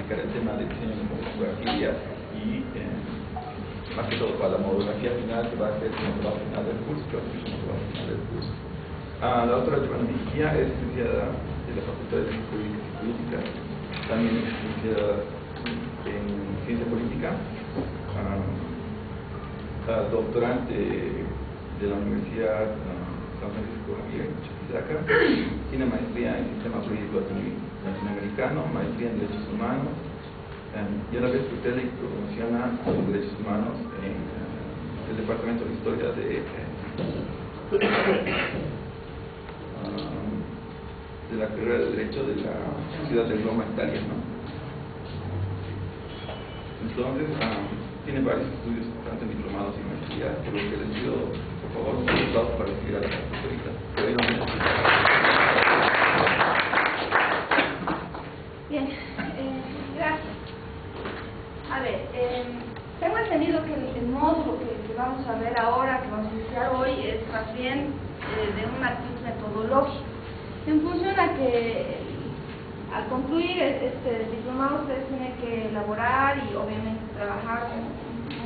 explicar el tema del diseño de monografías y más que todo para la monografía final que va a ser el trabajo final del curso, que va a ser el trabajo final del curso. La doctora Giovanna Mejía es licenciada de la Facultad de Ciencias Políticas, también es licenciada en Ciencia Política, doctorante de la Universidad San Francisco Javier Chuquisaca, tiene maestría en Sistema Jurídico Latinoamericano, maestría en Derechos Humanos, y a la vez usted le promociona a los derechos humanos en el Departamento de Historia de la carrera de Derecho de la ciudad de Roma, Italia, ¿no? Entonces, tiene varios estudios, tanto en diplomados y maestrías, por lo que les pido, por favor, un aplauso para recibir a la profesorita. Bien, gracias. A ver, tengo entendido que el módulo que vamos a ver ahora, que vamos a iniciar hoy, es más bien de un matiz metodológico, en función a que al concluir este diplomado ustedes tienen que elaborar y obviamente trabajar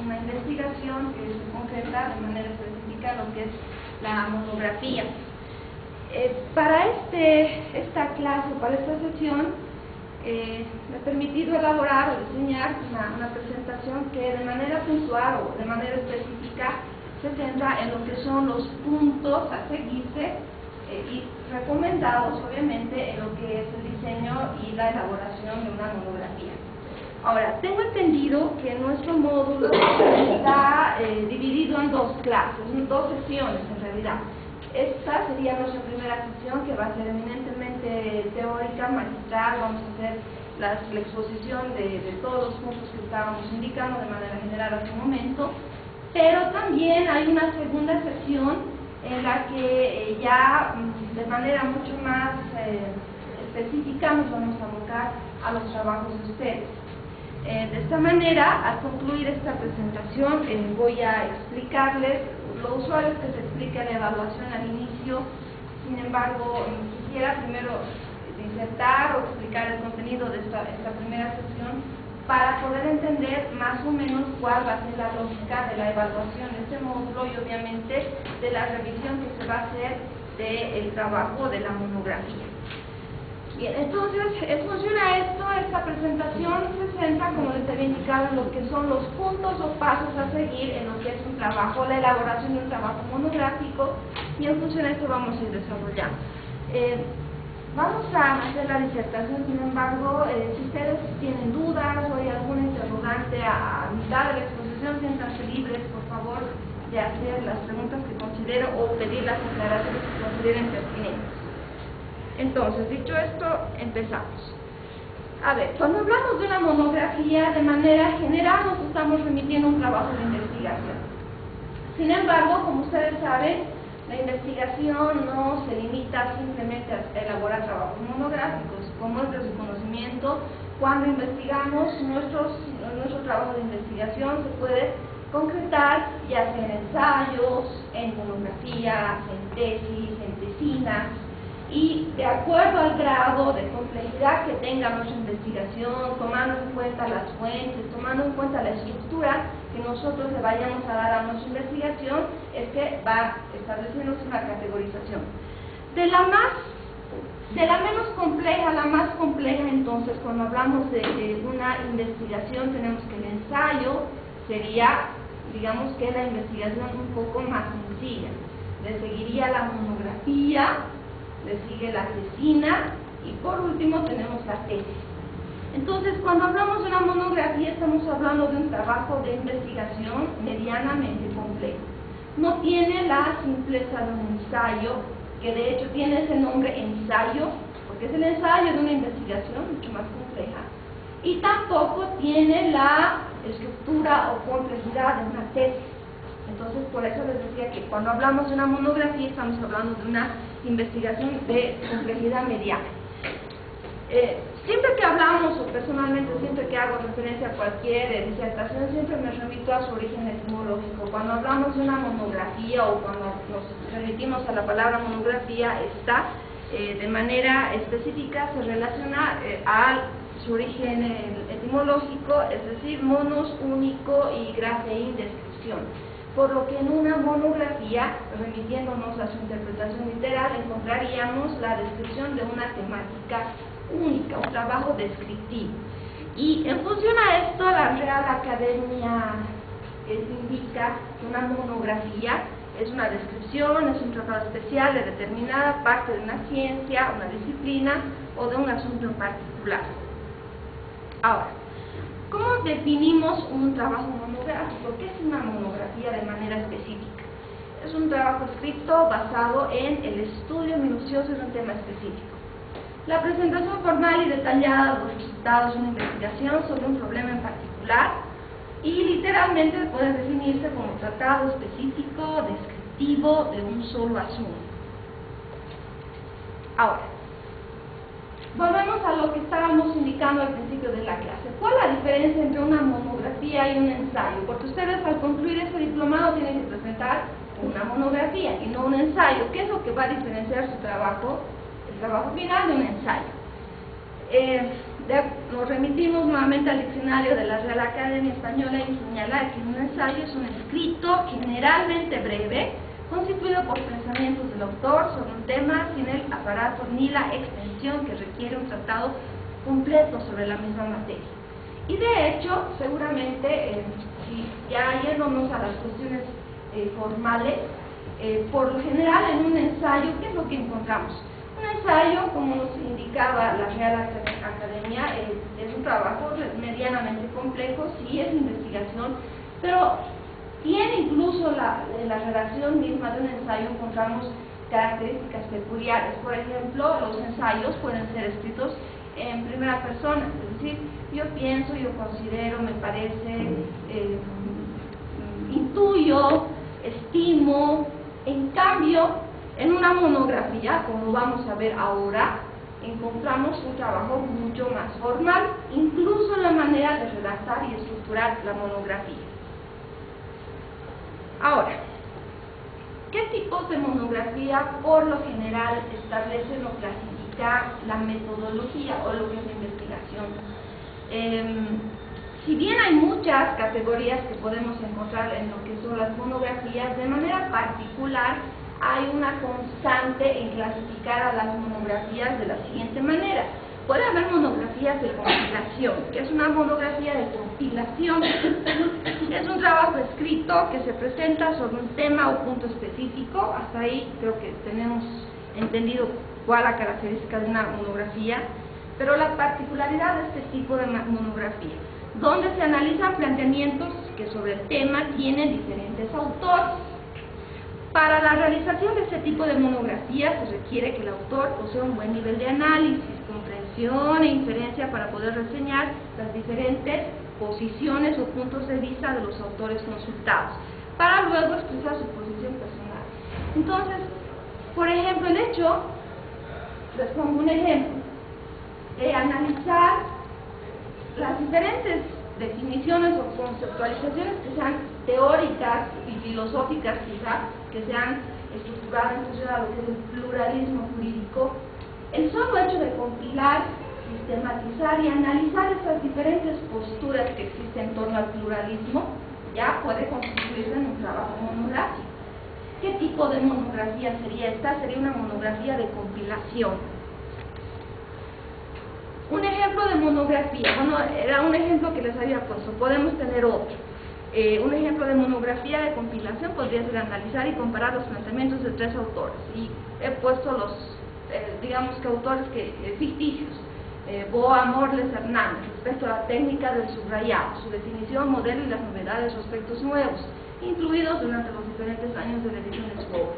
una investigación que se concreta de manera específica lo que es la monografía. Para esta clase, para esta sesión, me he permitido elaborar o diseñar una presentación que de manera puntual o de manera específica se centra en lo que son los puntos a seguirse y recomendados obviamente en lo que es el diseño y la elaboración de una monografía. Ahora, tengo entendido que nuestro módulo está dividido en dos clases, en dos sesiones en realidad. Esta sería nuestra primera sesión, que va a ser eminentemente teórica, magistral. Vamos a hacer la exposición de todos los puntos que estábamos indicando de manera general hace un momento, pero también hay una segunda sesión en la que ya de manera mucho más específica nos vamos a abocar a los trabajos de ustedes. De esta manera, al concluir esta presentación, voy a explicarles. Lo usual es que se explique la evaluación al inicio. Sin embargo, quisiera primero disertar o explicar el contenido de esta primera sesión para poder entender más o menos cuál va a ser la lógica de la evaluación de este módulo y obviamente de la revisión que se va a hacer del trabajo de la monografía. Bien, entonces, funciona esto. Esta presentación se centra, como les había indicado, en lo que son los puntos o pasos a seguir en lo que es un trabajo, la elaboración de un trabajo monográfico, y en función de esto vamos a ir desarrollando. Vamos a hacer la disertación, sin embargo, si ustedes tienen dudas o hay algún interrogante a mitad de la exposición, siéntanse libres, por favor, de hacer las preguntas que considero o pedir las aclaraciones que consideren pertinentes. Entonces, dicho esto, empezamos. A ver, cuando hablamos de una monografía, de manera general nos estamos remitiendo a un trabajo de investigación. Sin embargo, como ustedes saben, la investigación no se limita simplemente a elaborar trabajos monográficos. Como es de su conocimiento, cuando investigamos, nuestro trabajo de investigación se puede concretar ya sea en ensayos, en monografías, en tesis, en tesinas, y de acuerdo al grado de complejidad que tenga nuestra investigación, tomando en cuenta las fuentes, tomando en cuenta la estructura que nosotros le vayamos a dar a nuestra investigación, es que va estableciéndose una categorización. De la menos compleja a la más compleja, entonces, cuando hablamos de una investigación, tenemos que el ensayo sería, digamos que la investigación un poco más sencilla. Le seguiría la monografía, le sigue la tesina y por último tenemos la tesis. Entonces, cuando hablamos de una monografía, estamos hablando de un trabajo de investigación medianamente complejo. No tiene la simpleza de un ensayo, que de hecho tiene ese nombre ensayo, porque es el ensayo de una investigación mucho más compleja, y tampoco tiene la estructura o complejidad de una tesis. Entonces, por eso les decía que cuando hablamos de una monografía, estamos hablando de una investigación de complejidad mediana. Siempre que hablamos, o personalmente siempre que hago referencia a cualquier disertación, siempre me remito a su origen etimológico. Cuando hablamos de una monografía o cuando nos remitimos a la palabra monografía, esta de manera específica se relaciona a su origen etimológico, es decir, monos, único, y grafein, descripción. Por lo que en una monografía, remitiéndonos a su interpretación literal, encontraríamos la descripción de una temática única, un trabajo descriptivo. Y en función a esto, la Real Academia indica que una monografía es una descripción, es un tratado especial de determinada parte de una ciencia, una disciplina o de un asunto en particular. Ahora, ¿cómo definimos un trabajo monográfico? ¿Qué es una monografía de manera específica? Es un trabajo escrito basado en el estudio minucioso de un tema específico. La presentación formal y detallada de los resultados de una investigación sobre un problema en particular, y literalmente puede definirse como tratado específico, descriptivo de un solo asunto. Ahora, volvemos a lo que estábamos indicando al principio de la clase. ¿Cuál es la diferencia entre una monografía y un ensayo? Porque ustedes al concluir ese diplomado tienen que presentar una monografía y no un ensayo. ¿Qué es lo que va a diferenciar su trabajo, el trabajo final, de un ensayo? Nos remitimos nuevamente al diccionario de la Real Academia Española y señala que un ensayo es un escrito generalmente breve, constituido por pensamientos del autor sobre un tema sin el aparato ni la extensión que requiere un tratado completo sobre la misma materia. Y de hecho, seguramente, si ya yéndonos a las cuestiones formales, por lo general en un ensayo, ¿qué es lo que encontramos? Un ensayo, como nos indicaba la Real Academia, es un trabajo medianamente complejo, sí es investigación, pero tiene incluso en la redacción misma de un ensayo encontramos características peculiares. Por ejemplo, los ensayos pueden ser escritos en primera persona, es decir, yo pienso, yo considero, me parece, intuyo, estimo. En cambio, en una monografía, como vamos a ver ahora, encontramos un trabajo mucho más formal, incluso en la manera de redactar y estructurar la monografía. Ahora, ¿qué tipos de monografía por lo general establecen o clasifica la metodología o lo que es la investigación? Si bien hay muchas categorías que podemos encontrar en lo que son las monografías, de manera particular hay una constante en clasificar a las monografías de la siguiente manera. Puede haber monografías de compilación. ¿Qué es una monografía de compilación? Es un trabajo escrito que se presenta sobre un tema o punto específico. Hasta ahí creo que tenemos entendido cuál es la característica de una monografía. Pero la particularidad de este tipo de monografía, donde se analizan planteamientos que sobre el tema tienen diferentes autores. Para la realización de este tipo de monografía se requiere que el autor posea un buen nivel de análisis, comprensión e inferencia para poder reseñar las diferentes posiciones o puntos de vista de los autores consultados, para luego expresar su posición personal. Entonces, por ejemplo, el hecho, les pongo un ejemplo, de analizar las diferentes definiciones o conceptualizaciones que sean teóricas y filosóficas quizá, que se han estructurado en función a lo que es el pluralismo jurídico. El solo hecho de compilar, sistematizar y analizar estas diferentes posturas que existen en torno al pluralismo ya puede constituirse en un trabajo monográfico. ¿Qué tipo de monografía sería esta? Sería una monografía de compilación. Un ejemplo de monografía, bueno, era un ejemplo que les había puesto, podemos tener otro. Un ejemplo de monografía de compilación podría ser analizar y comparar los planteamientos de 3 autores. Y he puesto los, digamos que autores ficticios, Boa, Morles, Hernández, respecto a la técnica del subrayado, su definición, modelo y las novedades o aspectos nuevos, incluidos durante los diferentes años de la edición de su obra.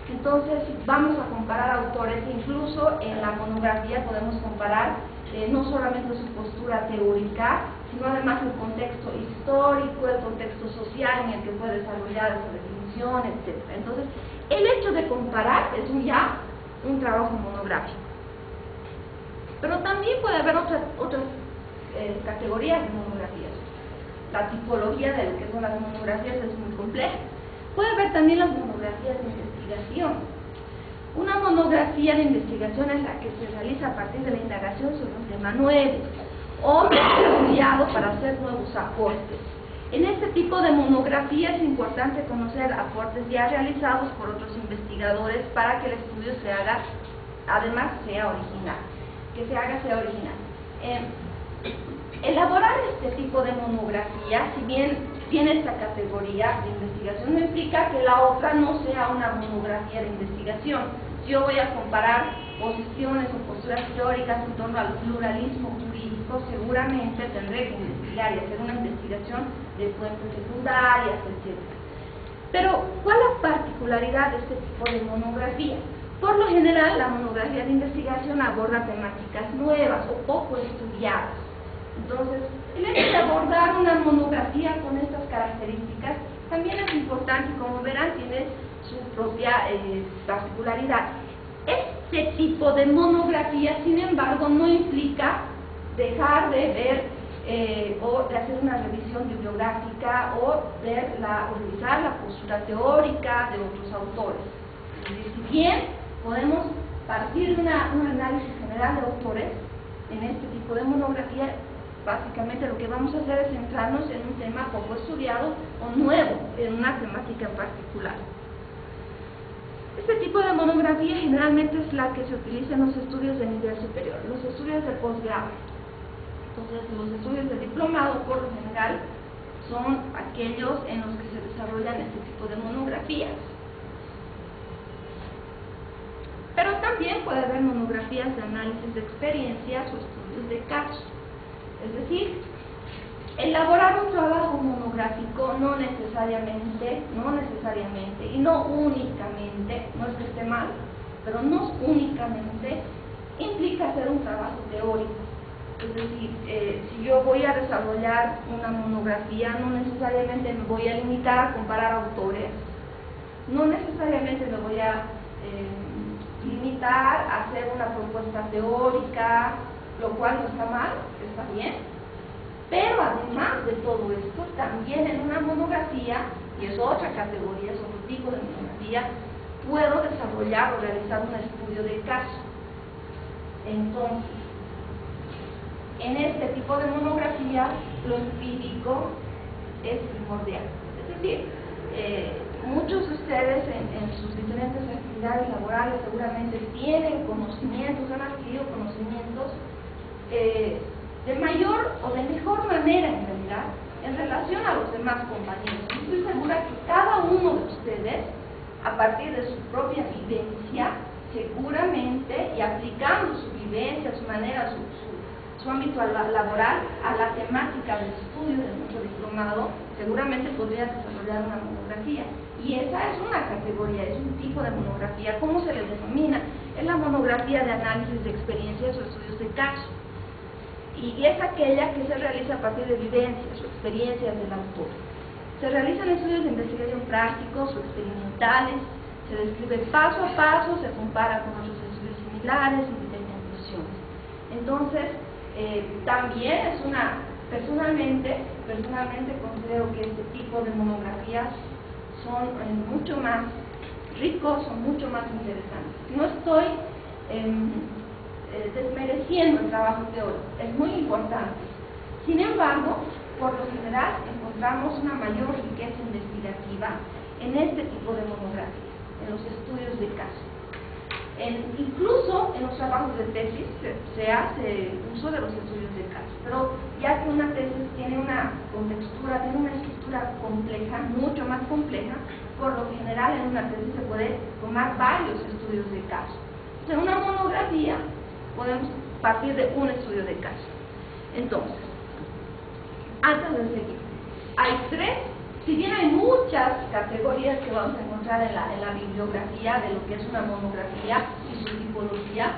Entonces, vamos a comparar autores, incluso en la monografía podemos comparar no solamente su postura teórica, sino además el contexto histórico, el contexto social en el que fue desarrollada esa definición, etc. Entonces, el hecho de comparar es ya un trabajo monográfico. Pero también puede haber otras categorías de monografías. La tipología de lo que son las monografías es muy compleja. Puede haber también las monografías de investigación. Una monografía de investigación es la que se realiza a partir de la indagación sobre un tema nuevo. o ser estudiado para hacer nuevos aportes. En este tipo de monografía es importante conocer aportes ya realizados por otros investigadores para que el estudio se haga, además sea original, sea original. Elaborar este tipo de monografía, si bien tiene esta categoría de investigación, no implica que la otra no sea una monografía de investigación. Si yo voy a comparar posiciones o posturas teóricas en torno al pluralismo jurídico, seguramente tendré que investigar y hacer una investigación de fuentes secundarias, etc. Pero, ¿cuál es la particularidad de este tipo de monografía? Por lo general, la monografía de investigación aborda temáticas nuevas o poco estudiadas. Entonces, el hecho de abordar una monografía con estas características también es importante y, como verán, tiene su propia particularidad. Este tipo de monografía, sin embargo, no implica dejar de ver o de hacer una revisión bibliográfica o revisar la postura teórica de otros autores. Es decir, si bien podemos partir de un análisis general de autores, en este tipo de monografía, básicamente lo que vamos a hacer es centrarnos en un tema poco estudiado o nuevo, en una temática en particular. Este tipo de monografía generalmente es la que se utiliza en los estudios de nivel superior, los estudios de posgrado. Entonces, los estudios de diplomado, por lo general, son aquellos en los que se desarrollan este tipo de monografías. Pero también puede haber monografías de análisis de experiencias o estudios de casos. Es decir, elaborar un trabajo monográfico no necesariamente, y no únicamente, no es que esté mal, pero no únicamente implica hacer un trabajo teórico. Es decir, si yo voy a desarrollar una monografía, no necesariamente me voy a limitar a comparar autores, no necesariamente me voy a limitar a hacer una propuesta teórica, lo cual no está mal, está bien. Pero además de todo esto, también en una monografía, y es otra categoría, es otro tipo de monografía, puedo desarrollar o realizar un estudio de caso. Entonces, en este tipo de monografía, lo empírico es primordial. Es decir, muchos de ustedes en sus diferentes actividades laborales seguramente tienen conocimientos, han adquirido conocimientos de mayor o de mejor manera en realidad en relación a los demás compañeros. Estoy segura que cada uno de ustedes, a partir de su propia vivencia, seguramente, y aplicando su vivencia, su manera, su ámbito laboral a la temática del estudio de nuestro diplomado, seguramente podría desarrollar una monografía. Y esa es una categoría, es un tipo de monografía. ¿Cómo se le denomina? Es la monografía de análisis de experiencias o estudios de caso. Y es aquella que se realiza a partir de vivencias o experiencias del autor. Se realizan estudios de investigación prácticos o experimentales, se describe paso a paso, se compara con otros estudios similares y se conclusiones. Entonces, también es personalmente considero que este tipo de monografías son mucho más ricos, son mucho más interesantes. No estoy desmereciendo el trabajo teórico, es muy importante. Sin embargo, por lo general encontramos una mayor riqueza investigativa en este tipo de monografías, en los estudios de caso. Incluso en los trabajos de tesis se hace uso de los estudios de caso, pero ya que una tesis tiene una contextura, tiene una estructura compleja, mucho más compleja, por lo general en una tesis se puede tomar varios estudios de caso. En una monografía podemos partir de un estudio de caso. Entonces, antes de seguir, hay tres, si bien hay muchas categorías que vamos a encontrar en la bibliografía de lo que es una monografía y su tipología,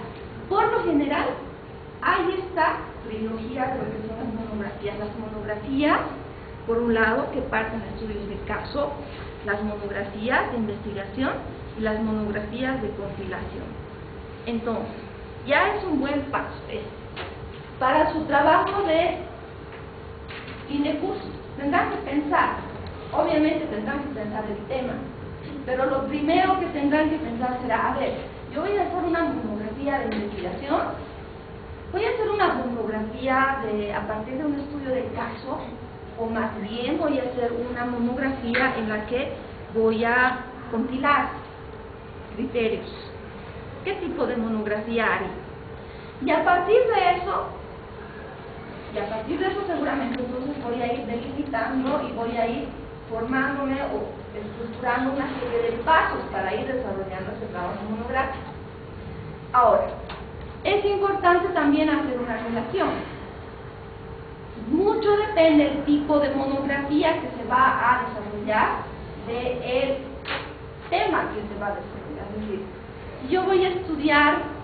por lo general hay esta trilogía de lo que son las monografías. Las monografías, por un lado, que parten de estudios de caso, las monografías de investigación y las monografías de compilación. Entonces, ya es un buen paso para su trabajo de fin de curso. Tendrán que pensar, obviamente tendrán que pensar el tema, pero lo primero que tendrán que pensar será, a ver, yo voy a hacer una monografía de investigación, Voy a hacer una monografía a partir de un estudio del caso, o más bien voy a hacer una monografía en la que voy a compilar criterios. ¿Qué tipo de monografía haré? Y a partir de eso seguramente entonces voy a ir delimitando y voy a ir formándome o estructurando una serie de pasos para ir desarrollando ese trabajo monográfico. Ahora, es importante también hacer una relación. Mucho depende del tipo de monografía que se va a desarrollar del tema que se va a desarrollar. Es decir, si yo voy a estudiar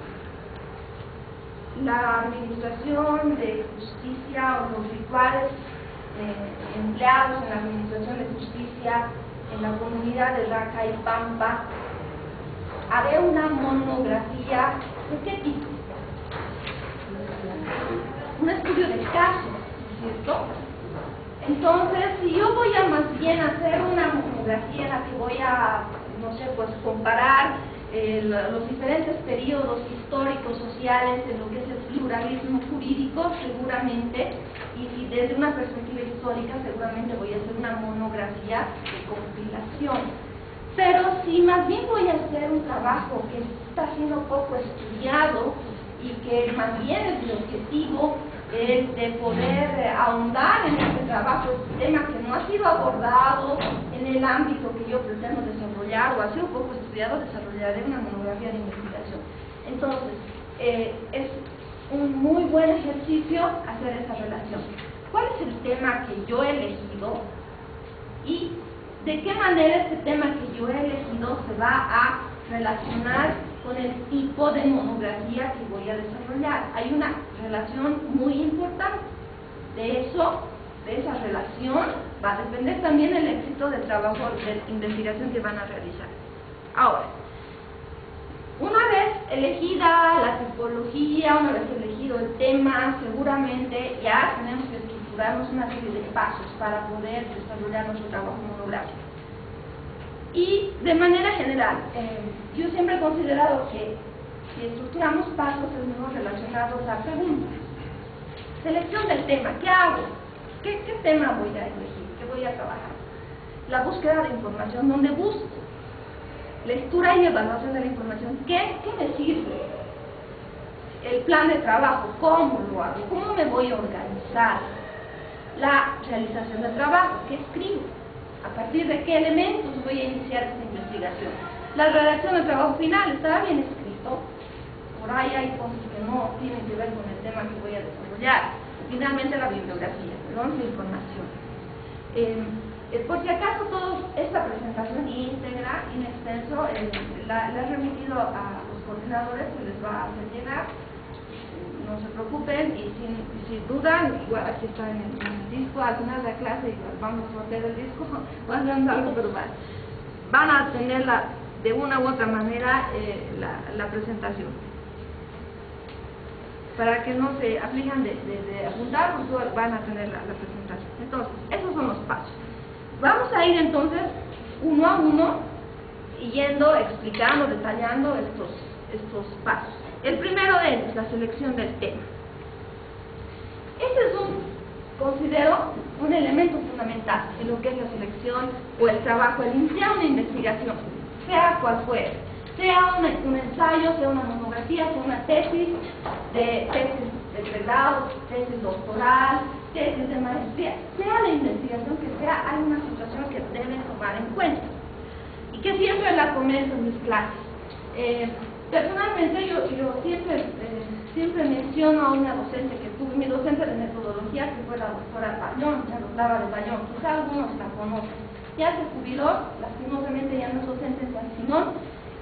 la administración de justicia o los rituales empleados en la administración de justicia en la comunidad de Raca y Pampa, haré una monografía ¿de qué tipo? Un estudio del caso, ¿cierto? Entonces, si yo voy a más bien hacer una monografía en la que voy a, no sé, pues comparar los diferentes periodos históricos, sociales, en lo que es el pluralismo jurídico, seguramente, y desde una perspectiva histórica, seguramente voy a hacer una monografía de compilación. Pero si más bien voy a hacer un trabajo que está siendo poco estudiado y que más bien es el objetivo de poder ahondar en este trabajo, este tema que no ha sido abordado en el ámbito que yo pretendo desarrollar o ha sido poco estudiado, desarrollaré una monografía de investigación. Entonces, es un muy buen ejercicio hacer esa relación. ¿Cuál es el tema que yo he elegido y de qué manera este tema que yo he elegido se va a relacionar con el tipo de monografía que voy a desarrollar? Hay una relación muy importante. De esa relación va a depender también el éxito del trabajo de investigación que van a realizar. Ahora, una vez elegida la tipología, una vez elegido el tema, seguramente ya tenemos que estructurarnos una serie de pasos para poder desarrollar nuestro trabajo monográfico. Y de manera general, yo siempre he considerado que si estructuramos pasos es mejor relacionados a preguntas. Selección del tema, ¿qué hago? ¿Qué tema voy a elegir? ¿Qué voy a trabajar? La búsqueda de información, ¿dónde busco? Lectura y evaluación de la información, ¿qué me sirve? El plan de trabajo, ¿cómo lo hago? ¿Cómo me voy a organizar? La realización del trabajo, ¿qué escribo? ¿A partir de qué elementos voy a iniciar esta investigación? La redacción del trabajo final, ¿estará bien escrito? Por ahí hay cosas que no tienen que ver con el tema que voy a desarrollar. Finalmente, la bibliografía, la información. Por si acaso, esta presentación íntegra, in extenso, la he remitido a los coordinadores, se les va a hacer llegar. No se preocupen, y si dudan, igual aquí está en el disco, al final de la clase igual vamos a meter el disco, va a ser algo, pero van a tener de una u otra manera la presentación. Para que no se aflijan de apuntar, pues van a tener la presentación. Entonces, esos son los pasos. Vamos a ir entonces uno a uno, yendo, explicando, detallando estos pasos. El primero de ellos, la selección del tema. Este es considero un elemento fundamental en lo que es la selección o el trabajo, el iniciar una investigación, sea cual fuere, sea un ensayo, sea una monografía, sea una tesis de pregrado, tesis doctoral, tesis de maestría, sea la investigación que sea, hay una situación que deben tomar en cuenta y que siempre la comento en mis clases. Personalmente, yo siempre menciono a una docente que tuve, mi docente de metodología, que fue la doctora Payón, la doctora de Payón, quizá algunos la conocen. Ya se jubiló, lastimosamente ya no es docente en San Simón,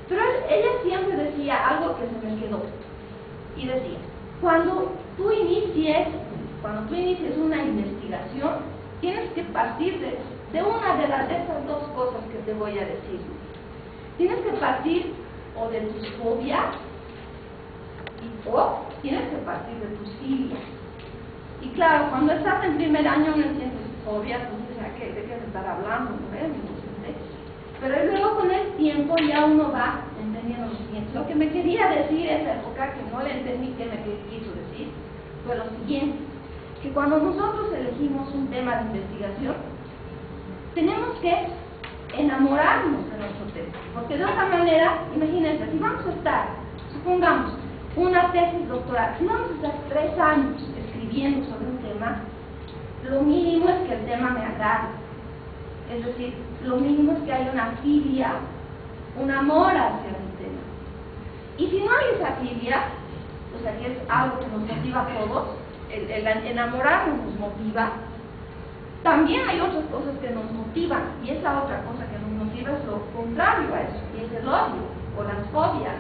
pero ella siempre decía algo que se me quedó. Y decía, cuando tú inicies una investigación, tienes que partir de una de esas dos cosas que te voy a decir. Tienes que partir o de tus fobias o tienes que partir de tus filias. Y claro, cuando estás en primer año no entiendes fobias, no sé de qué se estará hablando, ¿no? pero luego con el tiempo ya uno va entendiendo lo siguiente. Lo que me quería decir en esa época, que no le entendí qué me quiso decir, fue lo siguiente, que cuando nosotros elegimos un tema de investigación, tenemos que enamorarnos de nuestro tema, porque de otra manera, imagínense, si vamos a estar, supongamos, una tesis doctoral, si vamos a estar 3 años escribiendo sobre un tema, lo mínimo es que el tema me agrade, es decir, lo mínimo es que haya una filia, un amor hacia el tema. Y si no hay esa filia, o sea, que es algo que nos motiva a todos, el enamorarnos nos motiva, también hay otras cosas que nos motivan, y esa otra cosa que nos motiva es lo contrario a eso, y es el odio o las fobias.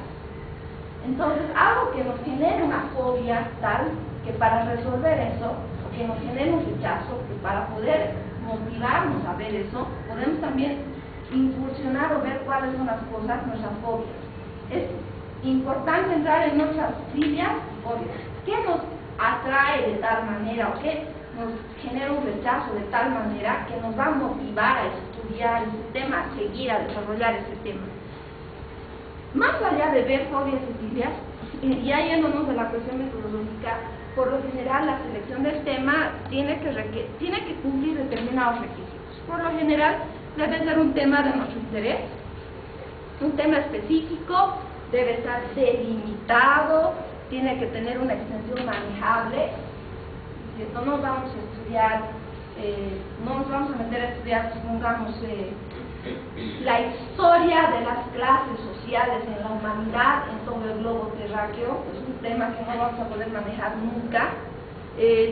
Entonces, algo que nos genere una fobia tal que para resolver eso, o que nos genere un rechazo, que para poder motivarnos a ver eso, podemos también incursionar o ver cuáles son las cosas, nuestras fobias. Es importante entrar en nuestras filias y fobias. ¿Qué nos atrae de tal manera o qué nos genera un rechazo de tal manera que nos va a motivar a estudiar ese tema, a seguir, a desarrollar ese tema? Más allá de ver fobias y filias, ya yéndonos de la cuestión metodológica, por lo general la selección del tema tiene que cumplir determinados requisitos. Por lo general debe ser un tema de nuestro interés, un tema específico, debe estar delimitado, tiene que tener una extensión manejable. No nos vamos a estudiar, no nos vamos a meter a estudiar, supongamos, la historia de las clases sociales en la humanidad en todo el globo terráqueo. Es un tema que no vamos a poder manejar nunca.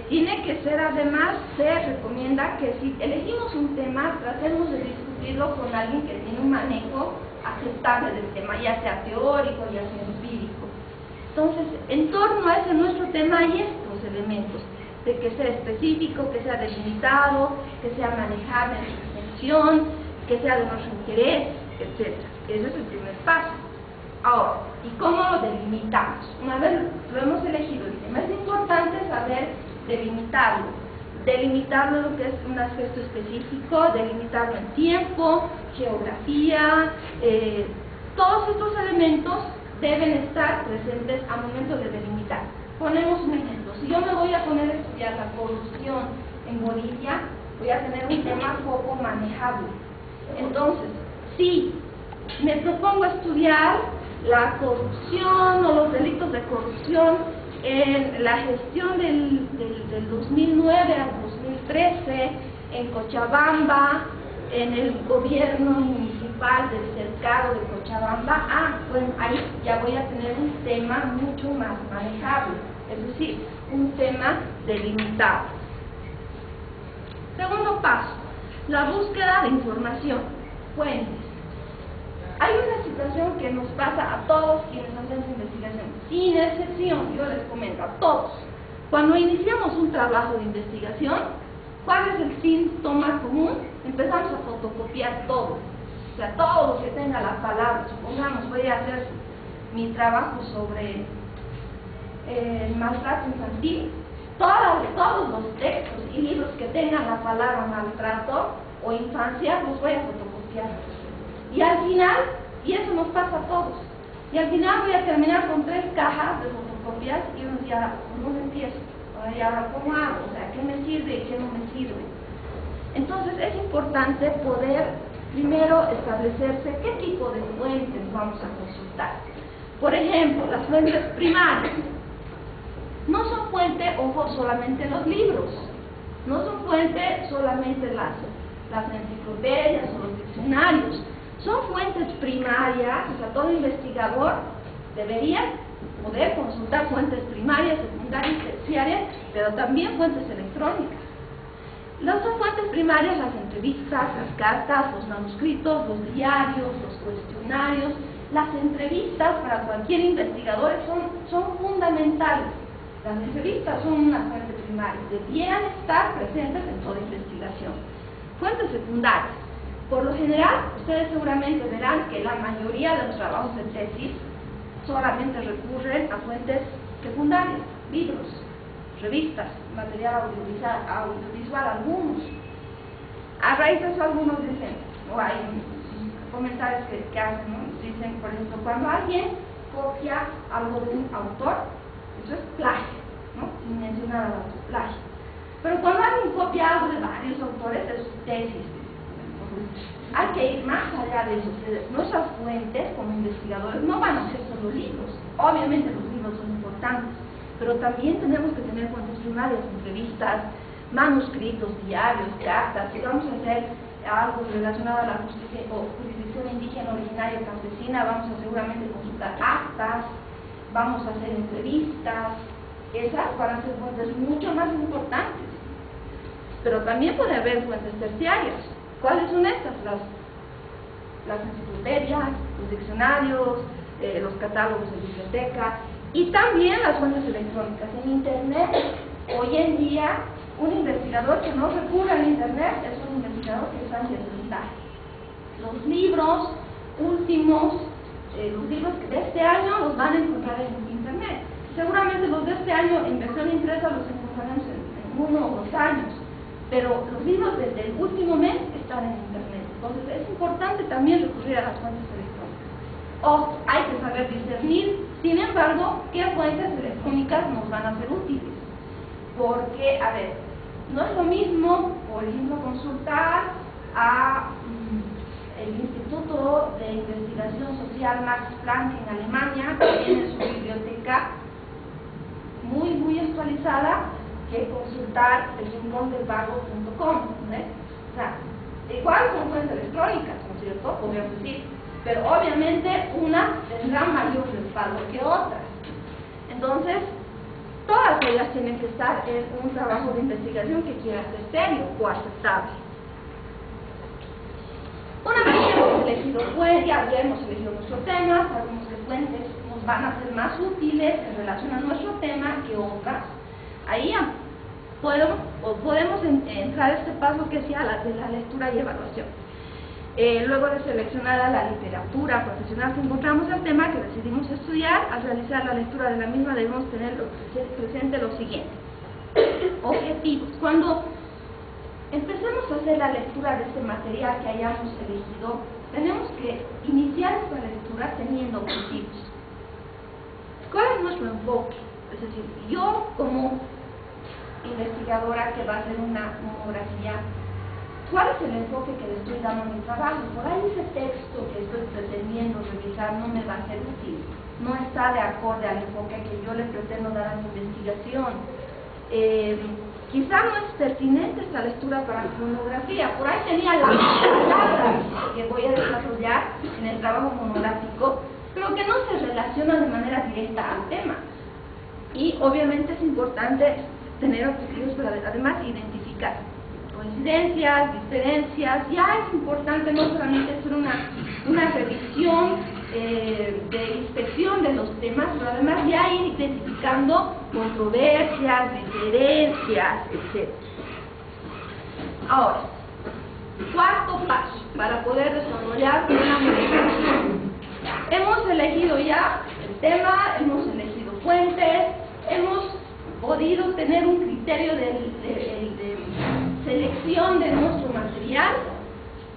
Tiene que ser, además, se recomienda que si elegimos un tema, tratemos de discutirlo con alguien que tiene un manejo aceptable del tema, ya sea teórico, ya sea empírico. Entonces, en torno a ese nuestro tema hay estos elementos, de que sea específico, que sea delimitado, que sea manejable en su extensión, que sea de nuestro interés, etc. Ese es el primer paso. Ahora, ¿y cómo lo delimitamos? Una vez lo hemos elegido el tema, es importante saber delimitarlo. Delimitarlo lo que es un aspecto específico, delimitarlo en tiempo, geografía, todos estos elementos deben estar presentes al momento de delimitar. Ponemos un ejemplo. Si yo me voy a poner a estudiar la corrupción en Bolivia, voy a tener un tema poco manejable. Entonces, si me propongo estudiar la corrupción o los delitos de corrupción en la gestión del 2009 al 2013 en Cochabamba, en el gobierno municipal del cercado de Cochabamba, bueno, ahí ya voy a tener un tema mucho más manejable, es decir, un tema delimitado. Segundo paso, la búsqueda de información, fuentes. Hay una situación que nos pasa a todos quienes hacemos investigación, sin excepción, yo les comento, a todos. Cuando iniciamos un trabajo de investigación, ¿cuál es el síntoma común? Empezamos a fotocopiar todo, o sea, todo lo que tenga la palabra. Supongamos, voy a hacer mi trabajo sobre el maltrato infantil, todos los textos y libros que tengan la palabra maltrato o infancia, los voy a fotocopiar. Y al final, y eso nos pasa a todos, y al final voy a terminar con 3 cajas de fotocopias y uno ya no empiezo. ¿Y ahora cómo hago? O sea, ¿qué me sirve y qué no me sirve? Entonces es importante poder primero establecerse qué tipo de fuentes vamos a consultar. Por ejemplo, las fuentes primarias. No son fuente, ojo, solamente los libros. No son fuente solamente las enciclopedias o los diccionarios. Son fuentes primarias, o sea, todo investigador debería poder consultar fuentes primarias, secundarias, terciarias, pero también fuentes electrónicas. Las dos fuentes primarias, las entrevistas, las cartas, los manuscritos, los diarios, los cuestionarios. Las entrevistas para cualquier investigador son fundamentales. Las entrevistas son una fuente primaria, debieran estar presentes en toda investigación. Fuentes secundarias. Por lo general, ustedes seguramente verán que la mayoría de los trabajos de tesis solamente recurren a fuentes secundarias, libros, revistas, material audiovisual algunos. A raíz de eso algunos dicen, comentarios que hacen, ¿no? Dicen, por ejemplo, cuando alguien copia algo de un autor, eso es plagio, ¿no? Sin mencionar al autor, plagio. Pero cuando alguien copia algo de varios autores, eso es tesis. Hay que ir más allá de eso. Nuestras fuentes como investigadores no van a ser solo libros. Obviamente los libros son importantes, pero también tenemos que tener fuentes primarias, entrevistas, manuscritos, diarios, cartas. Si vamos a hacer algo relacionado a la jurisdicción indígena originaria campesina, vamos a seguramente consultar actas, vamos a hacer entrevistas. Esas van a ser fuentes mucho más importantes. Pero también puede haber fuentes terciarias. ¿Cuáles son estas? Las enciclopedias, los diccionarios, los catálogos de biblioteca y también las fuentes electrónicas. En Internet, hoy en día, un investigador que no recurre al Internet es un investigador que está en desventaja. Los libros últimos, los libros de este año los van a encontrar en Internet. Seguramente los de este año en versión impresa los encontraremos en 1 o 2 años. Pero los libros desde el último mes están en Internet. Entonces es importante también recurrir a las fuentes electrónicas. O hay que saber discernir, sin embargo, qué fuentes electrónicas nos van a ser útiles. Porque, a ver, no es lo mismo, por ejemplo, consultar a el Instituto de Investigación Social Max Planck en Alemania, que tiene su biblioteca muy actualizada, que consultar el rincondelvago.com, ¿no? O sea, igual son fuentes electrónicas, ¿no es cierto? Podríamos decir, pero obviamente unas tendrán mayor respaldo que otras. Entonces, todas ellas tienen que estar en un trabajo de investigación que quiera ser serio o aceptable. Una vez que hemos elegido fuentes, ya hemos elegido nuestro tema, sabemos que fuentes nos van a ser más útiles en relación a nuestro tema que otras. Ahí ya podemos entrar a este paso que sea de la lectura y evaluación. Luego de seleccionada la literatura profesional que encontramos el tema que decidimos estudiar, al realizar la lectura de la misma debemos tener presente lo siguiente. Objetivos. Cuando empecemos a hacer la lectura de este material que hayamos elegido, tenemos que iniciar esta lectura teniendo objetivos. ¿Cuál es nuestro enfoque? Es decir, yo como investigadora que va a hacer una monografía, ¿cuál es el enfoque que le estoy dando a mi trabajo? Por ahí ese texto que estoy pretendiendo revisar no me va a ser útil, no está de acorde al enfoque que yo le pretendo dar a mi investigación. Quizá no es pertinente esta lectura para mi monografía, por ahí tenía las palabras que voy a desarrollar en el trabajo monográfico, pero que no se relacionan de manera directa al tema. Y obviamente es importante tener objetivos, pero además identificar coincidencias, diferencias. Ya es importante no solamente hacer una revisión de inspección de los temas, pero además ya ir identificando controversias, diferencias, etc. Ahora, cuarto paso para poder desarrollar una monografía. Hemos elegido ya el tema, hemos elegido fuentes, hemos podido tener un criterio de selección de nuestro material,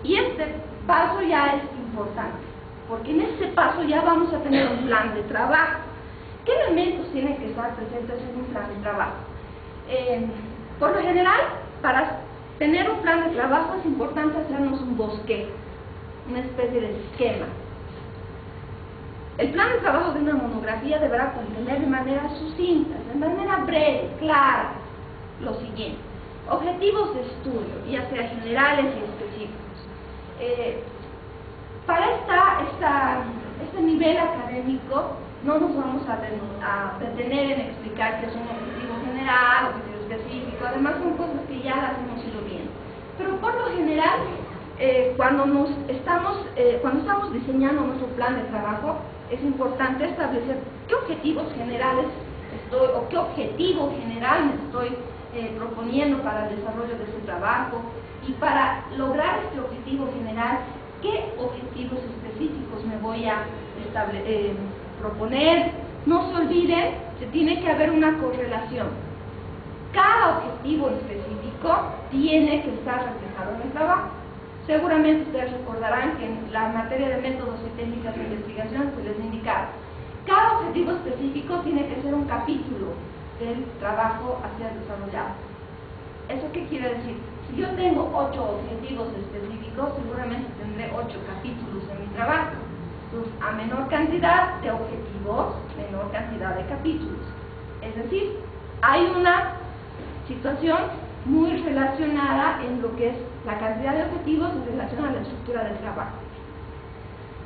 y este paso ya es importante, porque en este paso ya vamos a tener un plan de trabajo. ¿Qué elementos tienen que estar presentes en un plan de trabajo? Por lo general, para tener un plan de trabajo es importante hacernos un bosquejo, una especie de esquema. El plan de trabajo de una monografía deberá contener de manera sucinta, de manera breve, clara, lo siguiente: objetivos de estudio, ya sea generales y específicos. Para este nivel académico no nos vamos a detener en explicar qué es un objetivo general, objetivo específico. Además son cosas que ya las hemos ido viendo. Pero por lo general, cuando estamos diseñando nuestro plan de trabajo, es importante establecer qué objetivos generales o qué objetivo general me estoy proponiendo para el desarrollo de ese trabajo, y para lograr este objetivo general, qué objetivos específicos me voy a proponer. No se olviden que tiene que haber una correlación. Cada objetivo específico tiene que estar reflejado en el trabajo. Seguramente ustedes recordarán que en la materia de métodos y técnicas de investigación se les indica cada objetivo específico tiene que ser un capítulo del trabajo a ser desarrollado. ¿Eso qué quiere decir? Si yo tengo 8 objetivos específicos, seguramente tendré 8 capítulos en mi trabajo. Entonces, a menor cantidad de objetivos, menor cantidad de capítulos. Es decir, hay una situación muy relacionada en lo que es la cantidad de objetivos en relación a la estructura del trabajo.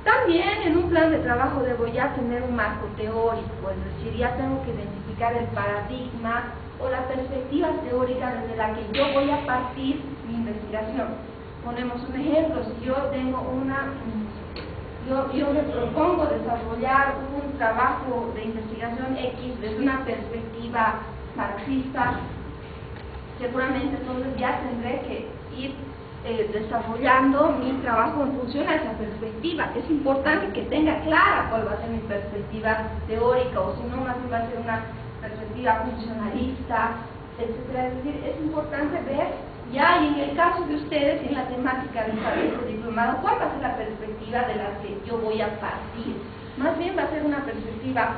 También en un plan de trabajo debo ya tener un marco teórico, es decir, ya tengo que identificar el paradigma o la perspectiva teórica desde la que yo voy a partir mi investigación. Ponemos un ejemplo, si yo tengo yo me propongo desarrollar un trabajo de investigación X desde una perspectiva marxista, seguramente entonces ya tendré que ir desarrollando mi trabajo en función a esa perspectiva. Es importante que tenga clara cuál va a ser mi perspectiva teórica, o si no, más bien va a ser una perspectiva funcionalista, etcétera. Es decir, es importante ver ya, y en el caso de ustedes, en la temática de este diplomado, cuál va a ser la perspectiva de la que yo voy a partir. Más bien va a ser una perspectiva,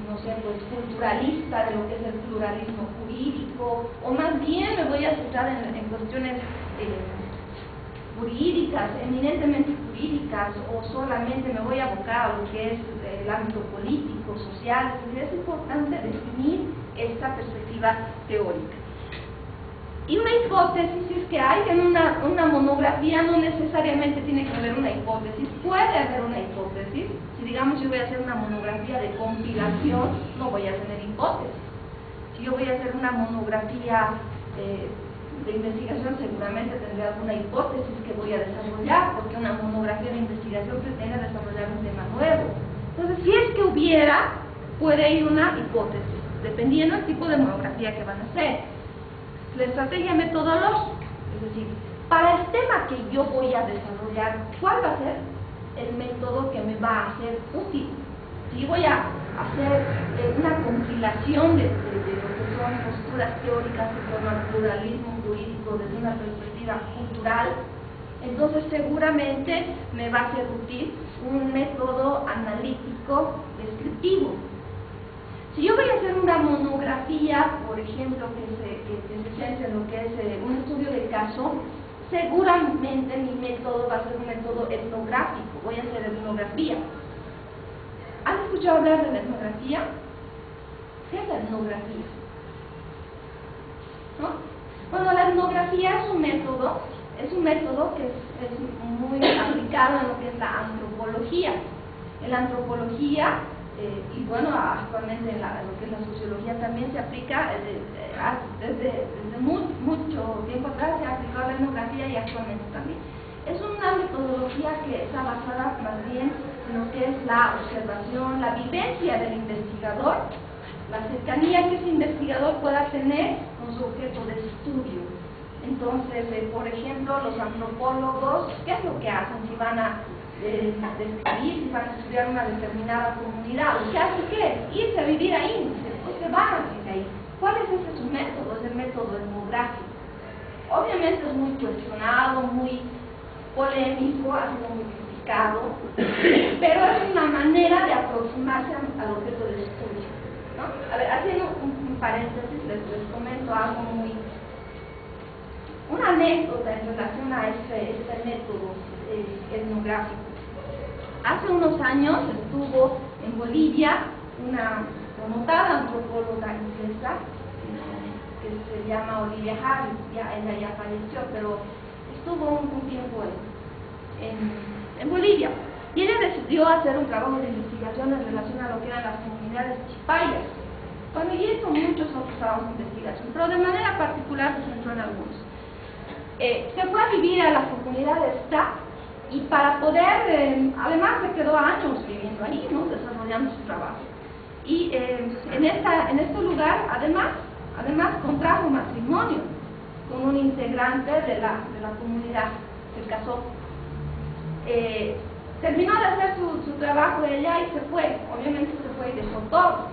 no sé, pues culturalista de lo que es el pluralismo jurídico, o más bien me voy a centrar en cuestiones jurídicas, eminentemente jurídicas, o solamente me voy a abocar a lo que es el ámbito político, social. Es importante definir esta perspectiva teórica. Y una hipótesis es que hay en una monografía, no necesariamente tiene que haber una hipótesis, puede haber una hipótesis. Si digamos yo voy a hacer una monografía de compilación, no voy a tener hipótesis. Si yo voy a hacer una monografía de investigación, seguramente tendré alguna hipótesis que voy a desarrollar, porque una monografía de investigación pretende desarrollar un tema nuevo. Entonces, si es que hubiera, puede ir una hipótesis, dependiendo del tipo de monografía que van a hacer. La estrategia metodológica, es decir, para el tema que yo voy a desarrollar, ¿cuál va a ser el método que me va a ser útil? Si voy a hacer una compilación de lo que son posturas teóricas que forman pluralismo jurídico desde una perspectiva cultural, entonces seguramente me va a ser útil un método analítico descriptivo. Si yo voy a hacer una monografía, por ejemplo, que se centre en lo que es un estudio del caso, seguramente mi método va a ser un método etnográfico, voy a hacer etnografía. ¿Han escuchado hablar de la etnografía? ¿Qué es la etnografía? ¿No? Bueno, la etnografía es un método que es muy aplicado en lo que es la antropología. En la antropología, y bueno, actualmente en lo que es la sociología también se aplica, desde mucho tiempo atrás se ha aplicado la etnografía y actualmente también. Es una metodología que está basada más bien en lo que es la observación, la vivencia del investigador, la cercanía que ese investigador pueda tener con su objeto de estudio. Entonces, por ejemplo, los antropólogos, ¿qué es lo que hacen si van a describir, si van a estudiar una determinada comunidad? ¿Qué hacen? ¿Qué? Irse a vivir ahí, después se van a vivir ahí. ¿Cuál es ese su método? Es el método etnográfico. Obviamente es muy cuestionado, muy polémico, ha sido muy criticado, pero es una manera de aproximarse al objeto del estudio, ¿no? A ver, haciendo un paréntesis, les comento algo una anécdota en relación a este método etnográfico. Hace unos años estuvo en Bolivia una connotada antropóloga inglesa que se llama Olivia Harris. Ella ya falleció, pero estuvo un tiempo en Bolivia, y ella decidió hacer un trabajo de investigación en relación a lo que eran las comunidades chipayas. Bueno, y hizo muchos otros trabajos de investigación, pero de manera particular se centró en algunos. Se fue a vivir a la comunidad de Sta, y para poder, además se quedó años viviendo ahí, ¿no? Desarrollando su trabajo. Y en este lugar, además contrajo matrimonio con un integrante de la comunidad, se casó. Terminó de hacer su trabajo ella y se fue, obviamente se fue y dejó todo.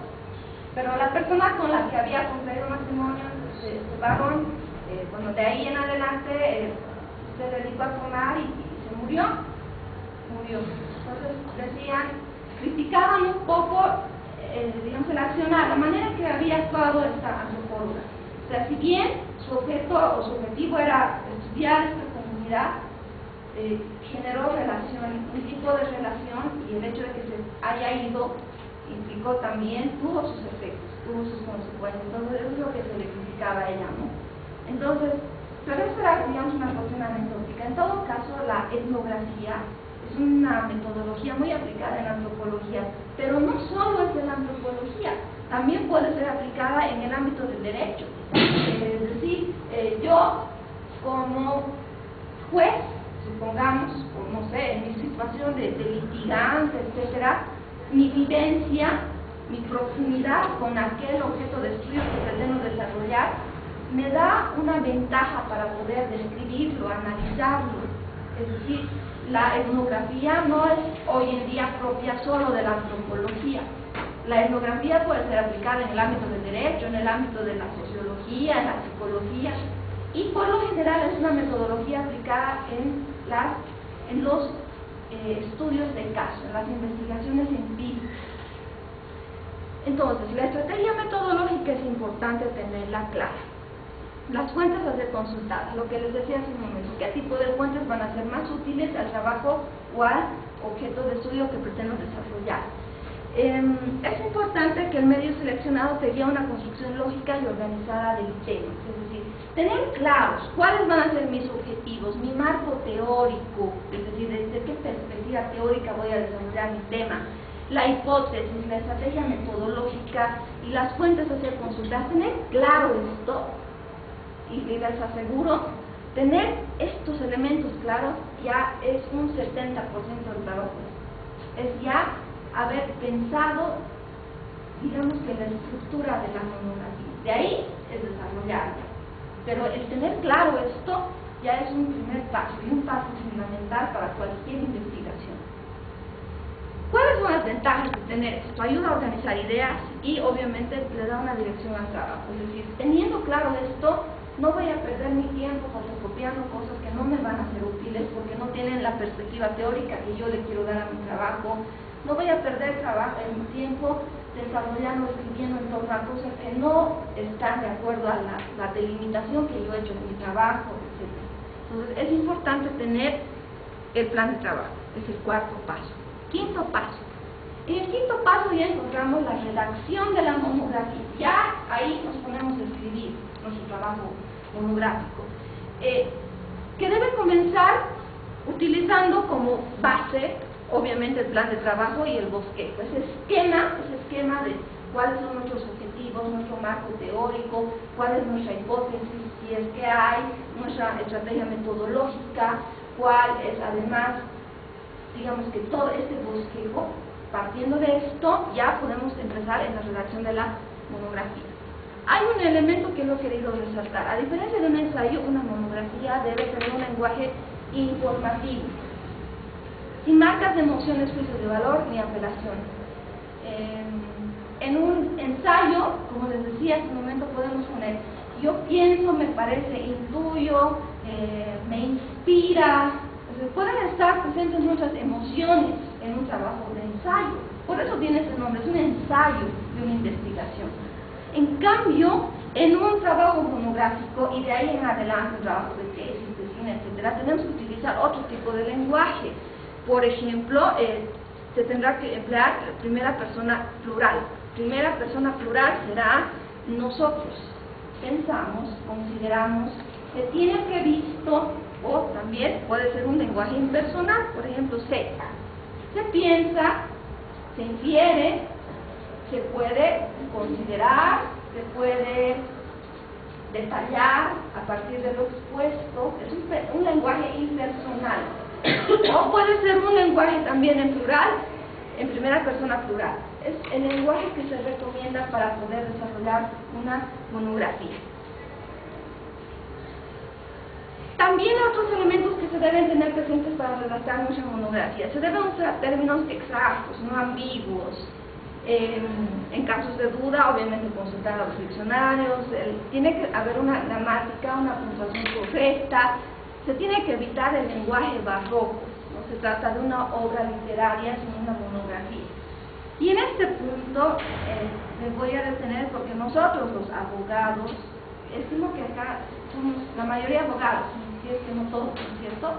Pero la persona con la que había contraído matrimonio, este varón, bueno, de ahí en adelante se dedicó a tomar y se murió. Entonces decían, criticaban un poco, digamos, el accionar, la manera en que había actuado esta antropóloga. O sea, si bien su objeto o su objetivo era estudiar esta comunidad, generó un tipo de relación, y el hecho de que se haya ido implicó también, tuvo sus efectos, tuvo sus consecuencias. Entonces eso es lo que se le criticaba a ella, ¿no? Entonces, pero eso era, digamos, una cuestión anecdótica. En todo caso, la etnografía es una metodología muy aplicada en la antropología, pero no solo es de la antropología, también puede ser aplicada en el ámbito del derecho. Es decir, yo como juez, supongamos, o no sé, en mi situación de litigante, etcétera, mi vivencia, mi profundidad con aquel objeto de estudio que pretendo desarrollar, me da una ventaja para poder describirlo, analizarlo. Es decir, la etnografía no es hoy en día propia solo de la antropología. La etnografía puede ser aplicada en el ámbito del derecho, en el ámbito de la sociología, en la psicología, y por lo general es una metodología aplicada en los estudios de caso, en las investigaciones empíricas. Entonces, la estrategia metodológica es importante tenerla clara. Las fuentes a ser consultadas, lo que les decía hace un momento, qué tipo de fuentes van a ser más útiles al trabajo o al objeto de estudio que pretendo desarrollar. Es importante que el medio seleccionado te guíe a una construcción lógica y organizada del tema, es decir, tener claros cuáles van a ser mis objetivos, mi marco teórico, es decir, desde qué perspectiva teórica voy a desarrollar mi tema, la hipótesis, la estrategia metodológica y las fuentes a ser consultadas. Tener claro esto, y les aseguro, tener estos elementos claros ya es un 70% del trabajo. Es ya haber pensado, digamos, que la estructura de la monografía. De ahí es desarrollarla. Pero el tener claro esto ya es un primer paso, y un paso fundamental para cualquier investigación. ¿Cuáles son las ventajas de tener esto? Ayuda a organizar ideas y obviamente le da una dirección al trabajo. Es decir, teniendo claro esto, no voy a perder mi tiempo fotocopiando cosas que no me van a ser útiles porque no tienen la perspectiva teórica que yo le quiero dar a mi trabajo. No voy a perder mi tiempo desarrollando, escribiendo en torno a cosas que no están de acuerdo a la delimitación que yo he hecho en mi trabajo, etc. Entonces, es importante tener el plan de trabajo. Es el cuarto paso. Quinto paso. En el quinto paso ya encontramos la redacción de la monografía. Ya ahí nos ponemos a escribir nuestro trabajo monográfico, que debe comenzar utilizando como base, obviamente, el plan de trabajo y el bosquejo. Ese esquema de cuáles son nuestros objetivos, nuestro marco teórico, cuál es nuestra hipótesis, si es que hay, nuestra estrategia metodológica, cuál es además, digamos que todo este bosquejo. Partiendo de esto, ya podemos empezar en la redacción de la monografía. Hay un elemento que no he querido resaltar. A diferencia de un ensayo, una monografía debe tener un lenguaje informativo, sin marcas de emociones, juicios de valor ni apelaciones. En un ensayo, como les decía hace un momento, podemos poner yo pienso, me parece, intuyo, me inspira. Pueden estar presentes nuestras emociones en un trabajo de ensayo. Por eso tiene ese nombre, es un ensayo de una investigación. En cambio, en un trabajo monográfico y de ahí en adelante un trabajo de tesis, tesina, etcétera, tenemos que utilizar otro tipo de lenguaje. Por ejemplo, se tendrá que emplear primera persona plural. Primera persona plural será nosotros. Pensamos, consideramos, se tiene previsto, o también puede ser un lenguaje impersonal, por ejemplo, se piensa, se infiere, se puede considerar, se puede detallar a partir de lo expuesto. Es un lenguaje impersonal. O puede ser un lenguaje también en plural, en primera persona plural. Es el lenguaje que se recomienda para poder desarrollar una monografía. También otros elementos que se deben tener presentes para redactar nuestra monografía. Se deben usar términos exactos, no ambiguos. En casos de duda, obviamente consultar a los diccionarios. Tiene que haber una gramática, una puntuación correcta. se tiene que evitar el lenguaje barroco, no se trata de una obra literaria, sino una monografía. Y en este punto me voy a detener porque nosotros los abogados, estimo que acá somos la mayoría abogados, si es que no todos, ¿no es cierto?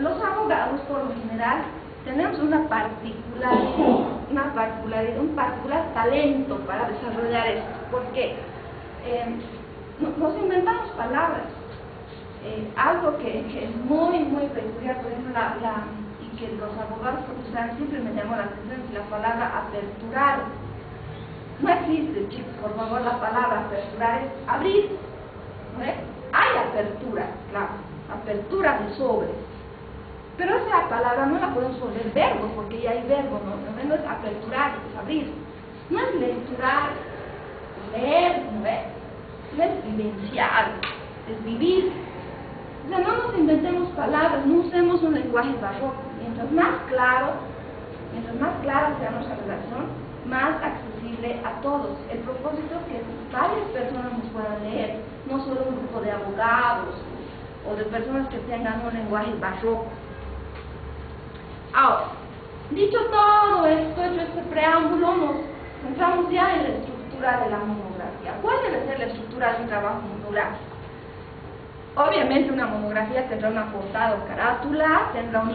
Los abogados, por lo general, tenemos un particular talento para desarrollar esto. ¿Por qué? Nos inventamos palabras. Algo que es muy peculiar, por ejemplo, y que los abogados usan, siempre me llamó la atención, es la palabra aperturar. No existe, chicos, por favor, la palabra aperturar es abrir. ¿No es? Hay apertura, claro, apertura de sobres. Pero esa palabra no la podemos volver verbo, porque ya hay verbo, no es aperturar, es abrir. No es lecturar, es leer, no es vivenciar, es vivir. O sea, no nos inventemos palabras, no usemos un lenguaje barroco. Mientras más clara sea nuestra redacción, más accesible a todos. El propósito es que varias personas nos puedan leer, no solo un grupo de abogados o de personas que tengan un lenguaje barroco. Ahora, dicho todo esto, hecho este preámbulo, nos centramos ya en la estructura de la monografía. ¿Cuál debe ser la estructura de un trabajo monográfico? Obviamente una monografía tendrá una portada o carátula, tendrá un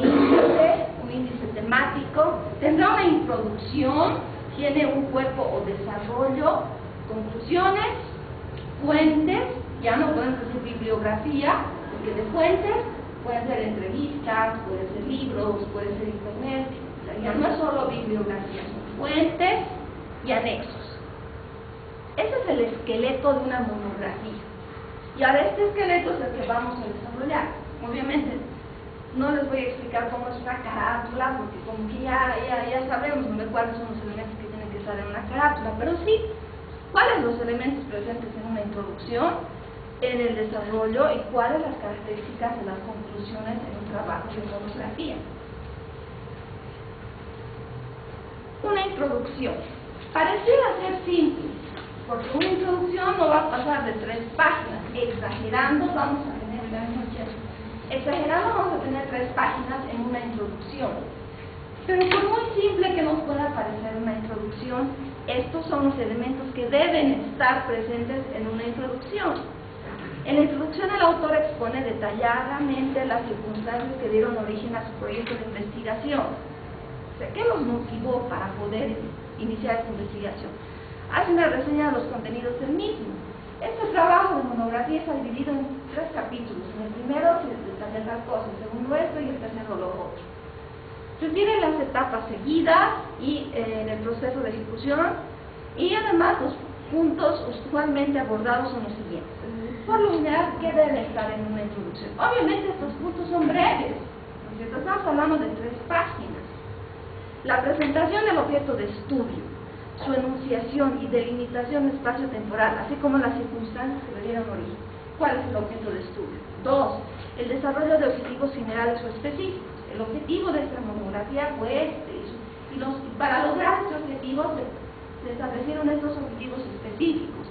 índice temático, tendrá una introducción, tiene un cuerpo o desarrollo, conclusiones, fuentes, ya no podemos decir bibliografía, porque de fuentes pueden ser entrevistas, pueden ser libros, puede ser internet, o sea, ya no es solo bibliografía, son fuentes y anexos. Ese es el esqueleto de una monografía. Y ahora este esqueleto es el que vamos a desarrollar. Obviamente no les voy a explicar cómo es una carátula, porque como que ya sabemos cuáles son los elementos que tienen que estar en una carátula, pero sí, cuáles son los elementos presentes en una introducción, en el desarrollo y cuáles las características de las conclusiones en un trabajo de monografía. Una introducción. Pareciera ser simple, porque una introducción no va a pasar de 3 páginas. Exagerando vamos a tener 3 páginas en una introducción. Pero por muy simple que nos pueda parecer una introducción, estos son los elementos que deben estar presentes en una introducción. En la introducción el autor expone detalladamente las circunstancias que dieron origen a su proyecto de investigación. O sea, ¿qué los motivó para poder iniciar esta investigación? Hace una reseña de los contenidos del mismo. Este trabajo de monografía está dividido en 3 capítulos. En el primero se detalla tal cosa, el segundo esto y el tercero lo otro. Refiere las etapas seguidas y en el proceso de ejecución, y además los puntos usualmente abordados son los siguientes. Por lo general, ¿qué debe estar en una introducción? Obviamente estos puntos son breves, ¿no es cierto? Estamos hablando de 3 páginas. La presentación del objeto de estudio, su enunciación y delimitación espacio-temporal, así como las circunstancias que le dieron origen. ¿Cuál es el objeto de estudio? 2. El desarrollo de objetivos generales o específicos. El objetivo de esta monografía fue este, y para lograr estos objetivos se establecieron estos objetivos específicos.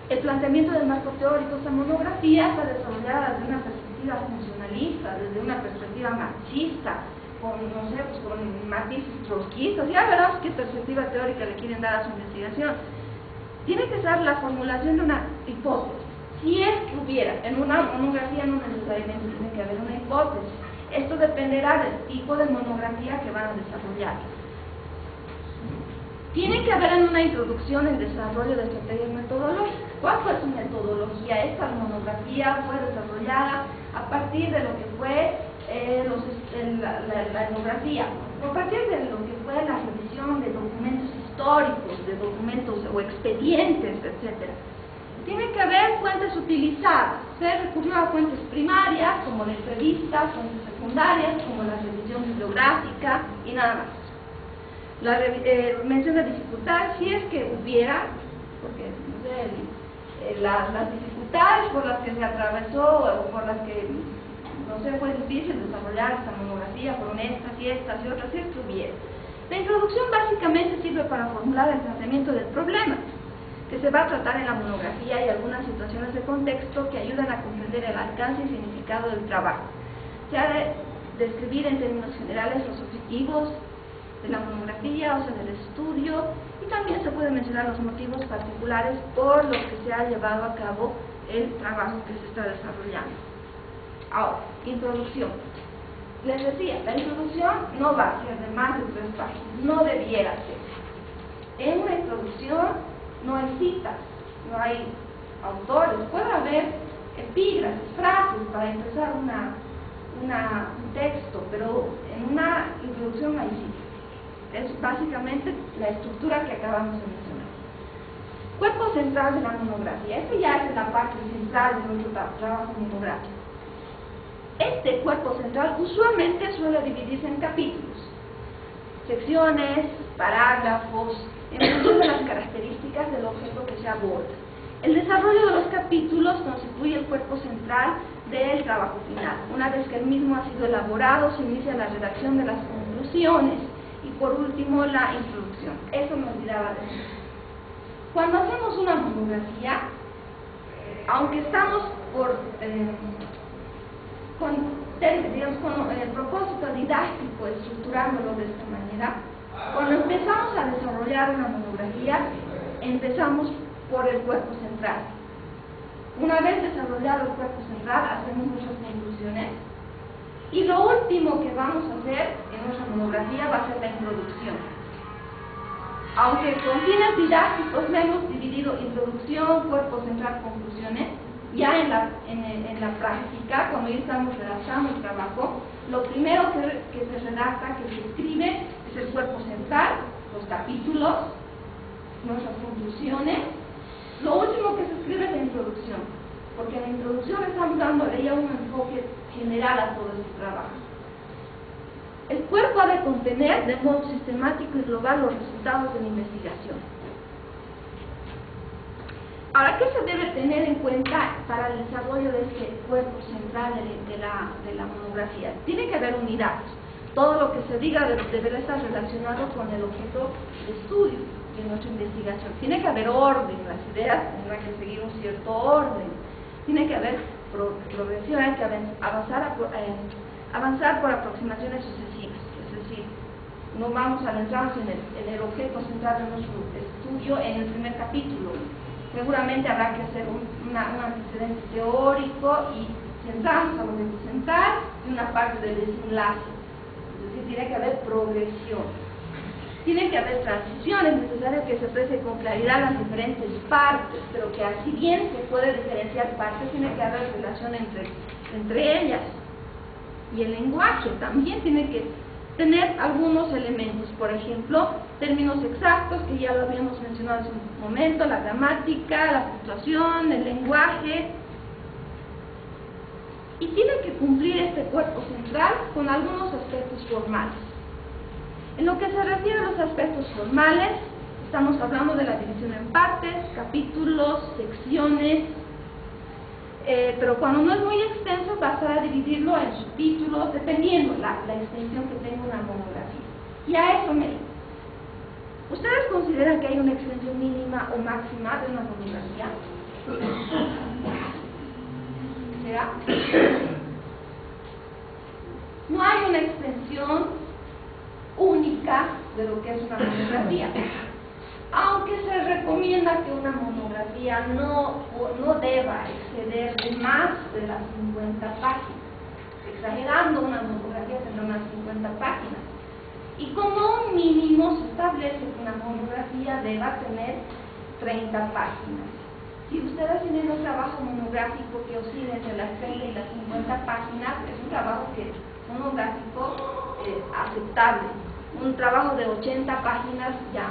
El planteamiento del marco teórico de esta monografía está desarrollada desde una perspectiva funcionalista, desde una perspectiva marxista, con matices trotskistas. Ya verás qué perspectiva teórica le quieren dar a su investigación. Tiene que ser la formulación de una hipótesis. Si es que hubiera, en una monografía no necesariamente tiene que haber una hipótesis. Esto dependerá del tipo de monografía que van a desarrollar. Tiene que haber en una introducción el desarrollo de estrategias metodológicas. ¿Cuál fue su metodología? Esta monografía fue desarrollada a partir de lo que fue la etnografía, a partir de lo que fue la revisión de documentos históricos, de documentos o expedientes, etc. Tiene que haber fuentes utilizadas. Se recurrió a fuentes primarias, como la entrevista, fuentes secundarias, como la revisión bibliográfica y nada más. La mención de dificultades, si es que hubiera, porque no sé, las dificultades por las que se atravesó o por las que no sé, fue difícil desarrollar esta monografía, fueron estas y otras, si estuviera. La introducción básicamente sirve para formular el planteamiento del problema. que se va a tratar en la monografía y algunas situaciones de contexto que ayudan a comprender el alcance y significado del trabajo. Se ha de describir en términos generales los objetivos de la monografía, o sea, del estudio, y también se pueden mencionar los motivos particulares por los que se ha llevado a cabo el trabajo que se está desarrollando. Ahora, introducción. Les decía, la introducción no va a ser de más de 3 páginas, no debiera ser. En una introducción no hay citas, no hay autores, puede haber epígrafes, frases para empezar un texto, pero en una introducción no hay citas. Es básicamente la estructura que acabamos de mencionar. Cuerpo central de la monografía. Esta ya es la parte central de nuestro trabajo monográfico. Este cuerpo central usualmente suele dividirse en capítulos, secciones, parágrafos, en función de las características del objeto que se aborda. El desarrollo de los capítulos constituye el cuerpo central del trabajo final. Una vez que el mismo ha sido elaborado, se inicia la redacción de las conclusiones y por último la introducción. Eso me olvidaba decir. Cuando hacemos una monografía, aunque estamos con el propósito didáctico, estructurándolo de esta manera, cuando empezamos a desarrollar una monografía, empezamos por el cuerpo central. Una vez desarrollado el cuerpo central, hacemos nuestras conclusiones y lo último que vamos a hacer en nuestra monografía va a ser la introducción. Aunque con fines didácticos le hemos dividido introducción, cuerpo central, conclusiones, ya en la práctica, cuando ya estamos redactando el trabajo, lo primero que se redacta, que se escribe, es el cuerpo central, los capítulos, nuestras conclusiones. Lo último que se escribe es la introducción, porque en la introducción estamos dándole ya un enfoque general a todo este trabajo. El cuerpo ha de contener de modo sistemático y global los resultados de la investigación. Ahora, ¿qué se debe tener en cuenta para el desarrollo de este cuerpo central de la monografía? Tiene que haber unidades. Todo lo que se diga deberá estar relacionado con el objeto de estudio de nuestra investigación. Tiene que haber orden, las ideas tendrán que seguir un cierto orden. Tiene que haber progresión, hay que avanzar por aproximaciones sucesivas. Es decir, no vamos a adentrarnos en el objeto central de nuestro estudio en el primer capítulo. Seguramente habrá que hacer un antecedente teórico y centrarnos al objeto central y una parte del desenlace. Es decir, tiene que haber progresión. Tiene que haber transición, es necesario que se aprecie con claridad las diferentes partes, pero que así bien se puede diferenciar partes, tiene que haber relación entre ellas. Y el lenguaje también tiene que tener algunos elementos, por ejemplo, términos exactos, que ya lo habíamos mencionado hace un momento, la gramática, la puntuación, el lenguaje. Y tiene que cumplir este cuerpo central con algunos aspectos formales. En lo que se refiere a los aspectos formales, estamos hablando de la división en partes, capítulos, secciones, pero cuando no es muy extenso, bastará dividirlo en subtítulos, dependiendo la extensión que tenga una monografía. Y a eso me digo. ¿Ustedes consideran que hay una extensión mínima o máxima de una monografía? ¿Será? No hay una extensión única de lo que es una monografía, aunque se recomienda que una monografía no deba exceder de más de las 50 páginas. Exagerando, una monografía tendrá unas 50 páginas. Y como un mínimo se establece que una monografía deba tener 30 páginas. Si ustedes tienen un trabajo monográfico que oscila entre las 30 y las 50 páginas, es un trabajo monográfico aceptable. Un trabajo de 80 páginas ya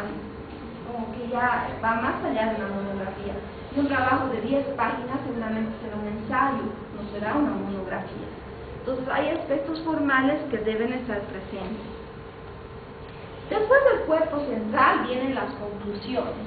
va más allá de una monografía. Y un trabajo de 10 páginas seguramente será un ensayo, no será una monografía. Entonces hay aspectos formales que deben estar presentes. Después del cuerpo central vienen las conclusiones.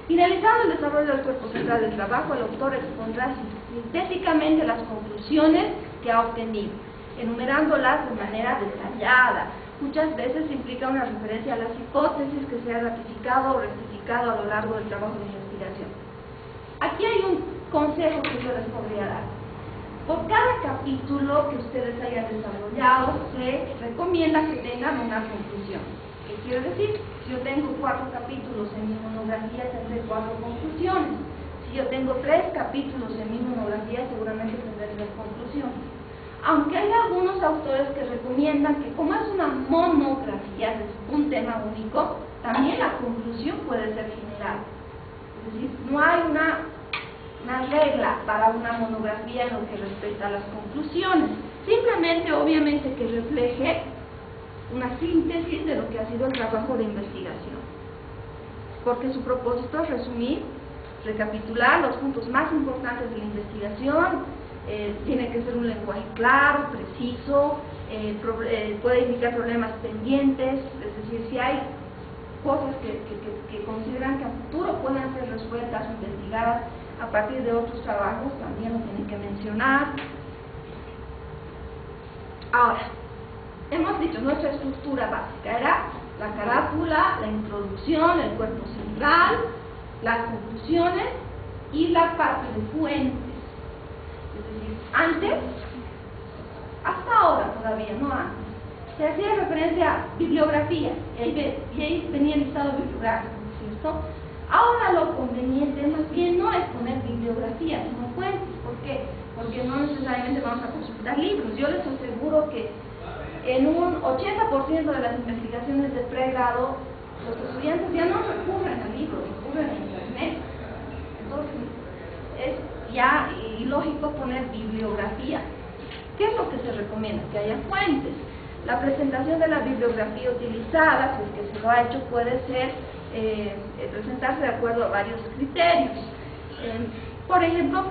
Finalizado el desarrollo del cuerpo central del trabajo, el autor expondrá sintéticamente las conclusiones que ha obtenido, enumerándolas de manera detallada. Muchas veces implica una referencia a las hipótesis que se han ratificado o rectificado buscado a lo largo del trabajo de investigación. Aquí hay un consejo que yo les podría dar. Por cada capítulo que ustedes hayan desarrollado, se recomienda que tengan una conclusión. ¿Qué quiere decir? Si yo tengo 4 capítulos en mi monografía, tendré 4 conclusiones. Si yo tengo 3 capítulos en mi monografía, seguramente tendré 3 conclusiones. Aunque hay algunos autores que recomiendan que como es una monografía, es un tema único, también la conclusión puede ser general. Es decir, no hay una regla para una monografía en lo que respecta a las conclusiones. Simplemente, obviamente, que refleje una síntesis de lo que ha sido el trabajo de investigación. Porque su propósito es resumir, recapitular los puntos más importantes de la investigación. Tiene que ser un lenguaje claro, preciso, puede indicar problemas pendientes, es decir, si hay cosas que consideran que a futuro puedan ser resueltas o investigadas a partir de otros trabajos, también lo tienen que mencionar. Ahora, hemos dicho, nuestra estructura básica era la carátula, la introducción, el cuerpo central, las conclusiones y la parte de fuentes. Es decir, antes, hasta ahora todavía, no antes, se hacía referencia a bibliografía, y ahí venía el listado bibliográfico, ¿cierto? Ahora lo conveniente más bien no es poner bibliografía, sino fuentes. ¿Por qué? Porque no necesariamente vamos a consultar libros. Yo les aseguro que en un 80% de las investigaciones de pregrado, los estudiantes ya no recurren a libros, recurren a internet. Entonces, es ya ilógico poner bibliografía. ¿Qué es lo que se recomienda? Que haya fuentes. La presentación de la bibliografía utilizada, si es que se lo ha hecho, puede ser presentarse de acuerdo a varios criterios. Por ejemplo,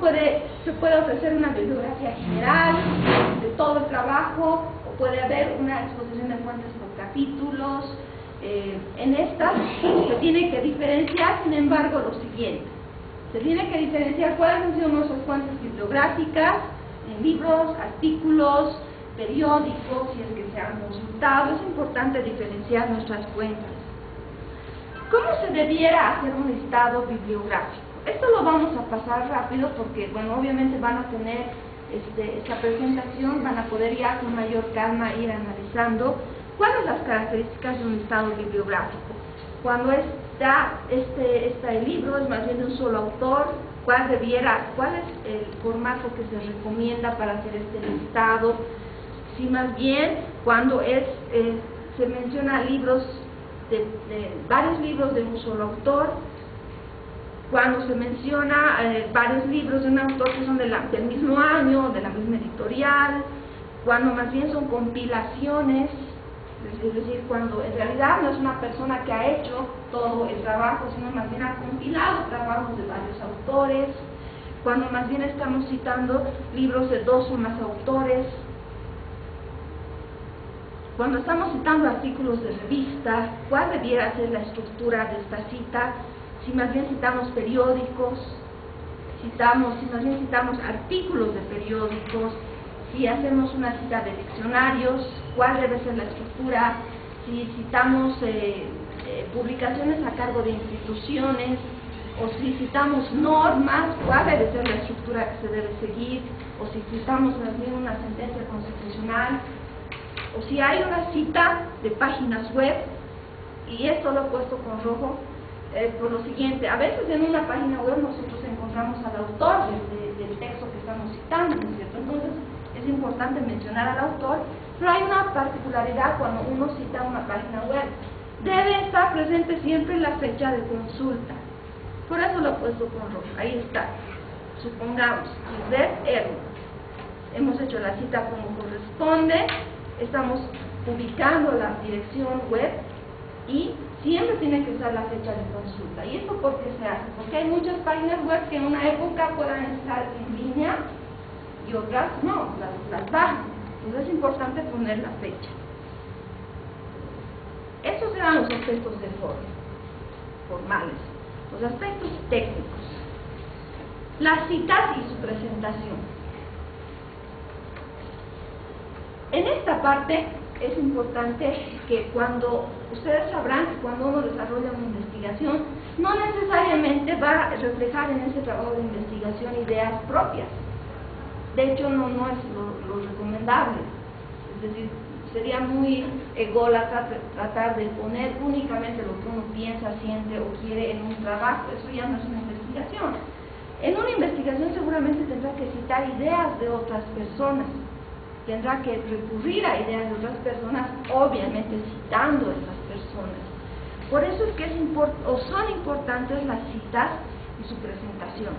se puede ofrecer una bibliografía general de todo el trabajo, o puede haber una exposición de fuentes por capítulos. En estas se tiene que diferenciar, sin embargo, lo siguiente. Se tiene que diferenciar cuáles han sido nuestras fuentes bibliográficas, en libros, artículos, periódicos, si es que se han consultado. Es importante diferenciar nuestras fuentes. ¿Cómo se debiera hacer un listado bibliográfico? Esto lo vamos a pasar rápido porque, bueno, obviamente van a tener esta presentación, van a poder ya con mayor calma ir analizando cuáles son las características de un listado bibliográfico. Cuando el libro es más bien de un solo autor, cuál es el formato que se recomienda para hacer este listado, si más bien cuando se menciona libros varios libros de un solo autor, cuando se menciona varios libros de un autor que son del mismo año, de la misma editorial, cuando más bien son compilaciones, es decir, cuando en realidad no es una persona que ha hecho todo el trabajo, sino más bien ha compilado trabajos de varios autores, cuando más bien estamos citando libros de 2 o más autores, cuando estamos citando artículos de revista, ¿cuál debiera ser la estructura de esta cita? Si más bien citamos periódicos, si más bien citamos artículos de periódicos, si hacemos una cita de diccionarios, ¿cuál debe ser la estructura? Si citamos publicaciones a cargo de instituciones, o si citamos normas, ¿cuál debe ser la estructura que se debe seguir? O si citamos más bien una sentencia constitucional, o si hay una cita de páginas web, y esto lo he puesto con rojo, por lo siguiente: a veces en una página web nosotros encontramos al autor del texto que estamos citando, ¿no es cierto? Entonces es importante mencionar al autor, pero hay una particularidad cuando uno cita una página web: debe estar presente siempre la fecha de consulta. Por eso lo he puesto con rojo. Ahí está. Supongamos, Lisbeth Erno. Hemos hecho la cita como corresponde, estamos publicando la dirección web y siempre tiene que estar la fecha de consulta. ¿Y esto por qué se hace? Porque hay muchas páginas web que en una época puedan estar en línea y otras no, las bajan. Entonces es importante poner la fecha. Estos eran los aspectos de forma, formales. Los aspectos técnicos. Las citas y su presentación. En esta parte es importante que ustedes sabrán que cuando uno desarrolla una investigación, no necesariamente va a reflejar en ese trabajo de investigación ideas propias. De hecho, no es lo recomendable. Es decir, sería muy ególatra tratar de poner únicamente lo que uno piensa, siente o quiere en un trabajo. Eso ya no es una investigación. En una investigación seguramente tendrá que citar ideas de otras personas, tendrá que recurrir a ideas de otras personas, obviamente citando a estas personas. Por eso es que son importantes las citas y su presentación.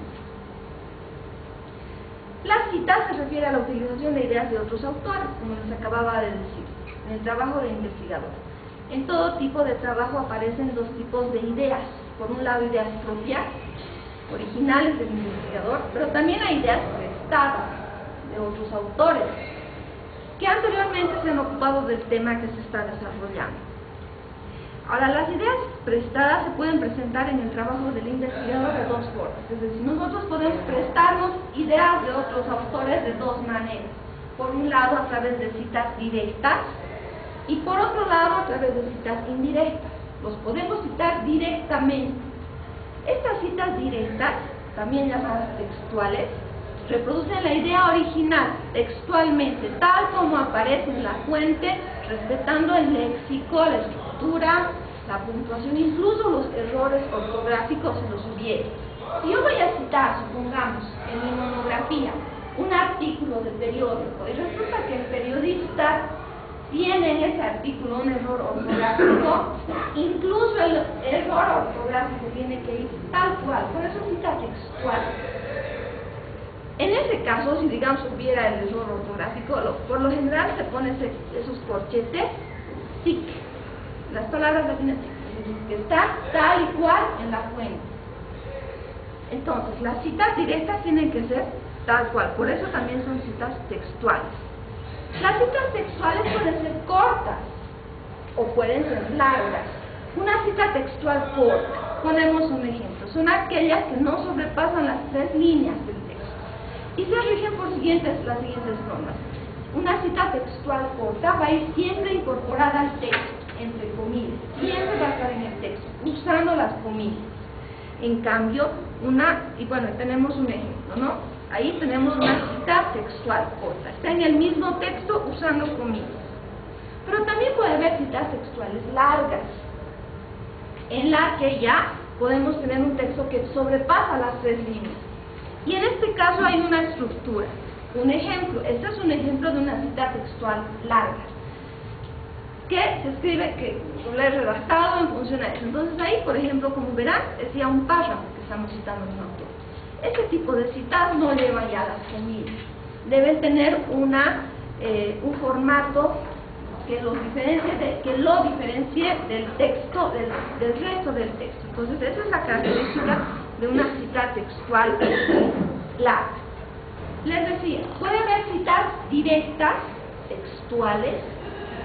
La cita se refiere a la utilización de ideas de otros autores, como les acababa de decir, en el trabajo de investigador. En todo tipo de trabajo aparecen dos tipos de ideas. Por un lado, ideas propias, originales del investigador, pero también hay ideas prestadas de otros autores, que anteriormente se han ocupado del tema que se está desarrollando. Ahora, las ideas prestadas se pueden presentar en el trabajo del investigador de dos formas. Es decir, nosotros podemos prestarnos ideas de otros autores de dos maneras. Por un lado, a través de citas directas, y por otro lado, a través de citas indirectas. Los podemos citar directamente. Estas citas directas, también llamadas textuales, reproducen la idea original textualmente, tal como aparece en la fuente, respetando el léxico, la estructura, la puntuación, incluso los errores ortográficos si los hubiera. Si yo voy a citar, supongamos, en mi monografía, un artículo de periódico, y resulta que el periodista tiene en ese artículo un error ortográfico, incluso el error ortográfico tiene que ir tal cual, por eso cita textual. En ese caso, si digamos hubiera el error ortográfico, por lo general se ponen esos corchetes, tic, las palabras latinas que están tal y cual en la fuente. Entonces, las citas directas tienen que ser tal cual, por eso también son citas textuales. Las citas textuales pueden ser cortas o pueden ser largas. Una cita textual corta, ponemos un ejemplo, son aquellas que no sobrepasan las 3 líneas del texto y se rigen por las siguientes normas. Una cita textual corta va a ir siempre incorporada al texto, entre comillas, siempre va a estar en el texto, usando las comillas. En cambio, tenemos un ejemplo, ¿no? Ahí tenemos una cita textual corta, está en el mismo texto usando comillas. Pero también puede haber citas textuales largas, en la que ya podemos tener un texto que sobrepasa las 3 líneas. Y en este caso hay una estructura. Un ejemplo, este es un ejemplo de una cita textual larga, que se escribe, que lo he redactado en función a eso. Entonces ahí, por ejemplo, como verán, decía un párrafo que estamos citando en un autor. Este tipo de citas no llevan ya las comillas. Deben tener un formato que lo diferencie del texto, del resto del texto. Entonces, esa es la característica de una cita textual larga. Les decía, puede haber citas directas, textuales,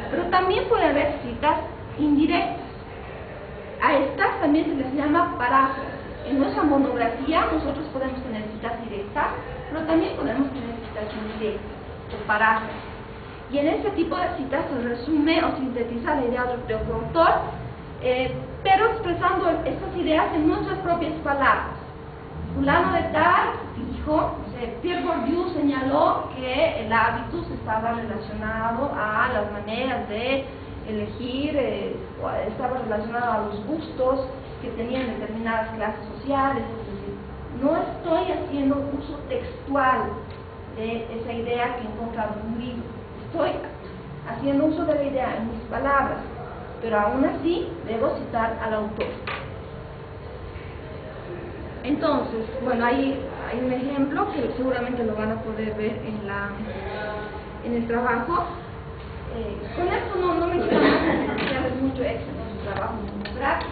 pero también puede haber citas indirectas. A estas también se les llama paráfrasis. En nuestra monografía nosotros podemos tener citas directas, pero también podemos tener citas indirectas o paráfrasis. Y en este tipo de citas se resume o sintetiza la idea de otro autor, pero expresando estas ideas en nuestras propias palabras. Fulano de tal dijo, Pierre Bourdieu señaló que el hábitus estaba relacionado a las maneras de elegir, estaba relacionado a los gustos que tenían determinadas clases sociales. Es decir, no estoy haciendo uso textual de esa idea que he encontrado en un libro, estoy haciendo uso de la idea en mis palabras, pero aún así debo citar al autor. Entonces, bueno, hay un ejemplo que seguramente lo van a poder ver en el trabajo. Con esto no me quiero desearles mucho éxito en su trabajo monográfico.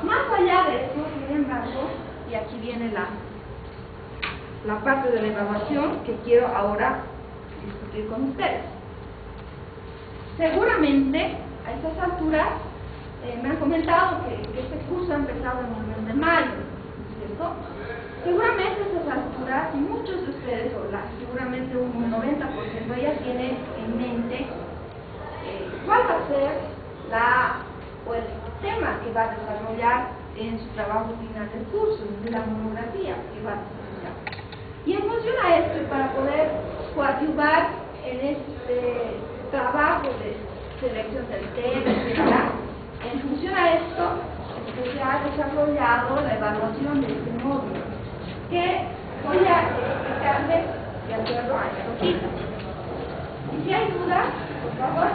Más allá de eso, sin embargo, y aquí viene la parte de la evaluación que quiero ahora discutir con ustedes. Seguramente, a estas alturas, me han comentado que este curso ha empezado en el mes de mayo, ¿cierto? Seguramente a estas alturas, muchos de ustedes, seguramente un 90% ya tienen en mente cuál va a ser el tema que va a desarrollar en su trabajo final del curso, de la monografía que va a desarrollar. Y en función a esto, y para poder coadyuvar en este trabajo de selección del tema, etc., en función a esto, se ha desarrollado la evaluación de este módulo, que voy a explicarles de acuerdo a esta hojita. Y si hay dudas, por favor,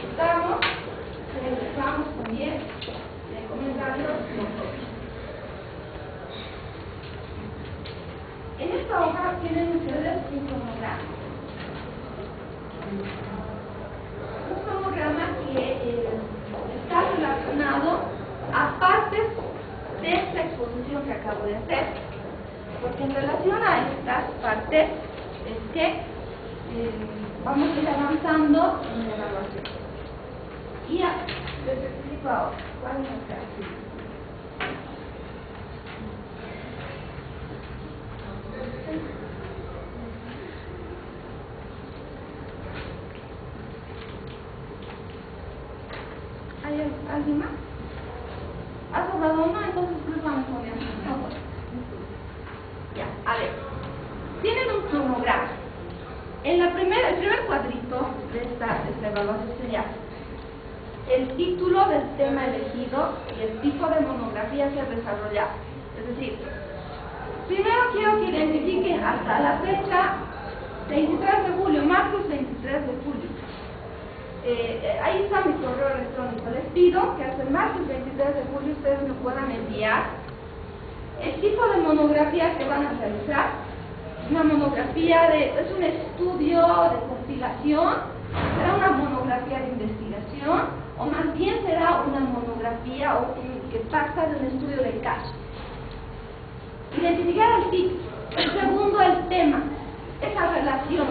estamos también de comentarios. En esta hoja tienen ustedes un cronograma. Un cronograma que está relacionado a partes de esta exposición que acabo de hacer, porque en relación a estas partes es que vamos a ir avanzando en la evaluación. Y ya les explico ahora cuál es la característica. ¿Hay alguien más? ¿Has hablado uno? Entonces pues vamos a ver. Ya, a ver. Tienen un cronograma. El primer cuadrito de esta evaluación sería el título del tema elegido y el tipo de monografía que ha desarrollado. Es decir, primero quiero que identifiquen hasta la fecha 23 de julio, martes 23 de julio. Ahí está mi correo electrónico. Les pido que hasta el martes 23 de julio ustedes me puedan enviar el tipo de monografía que van a realizar. Una monografía es un estudio de compilación, será una monografía de investigación, o más bien será una monografía que pasa de un estudio de caso. Identificar el título. El segundo, el tema, esa relación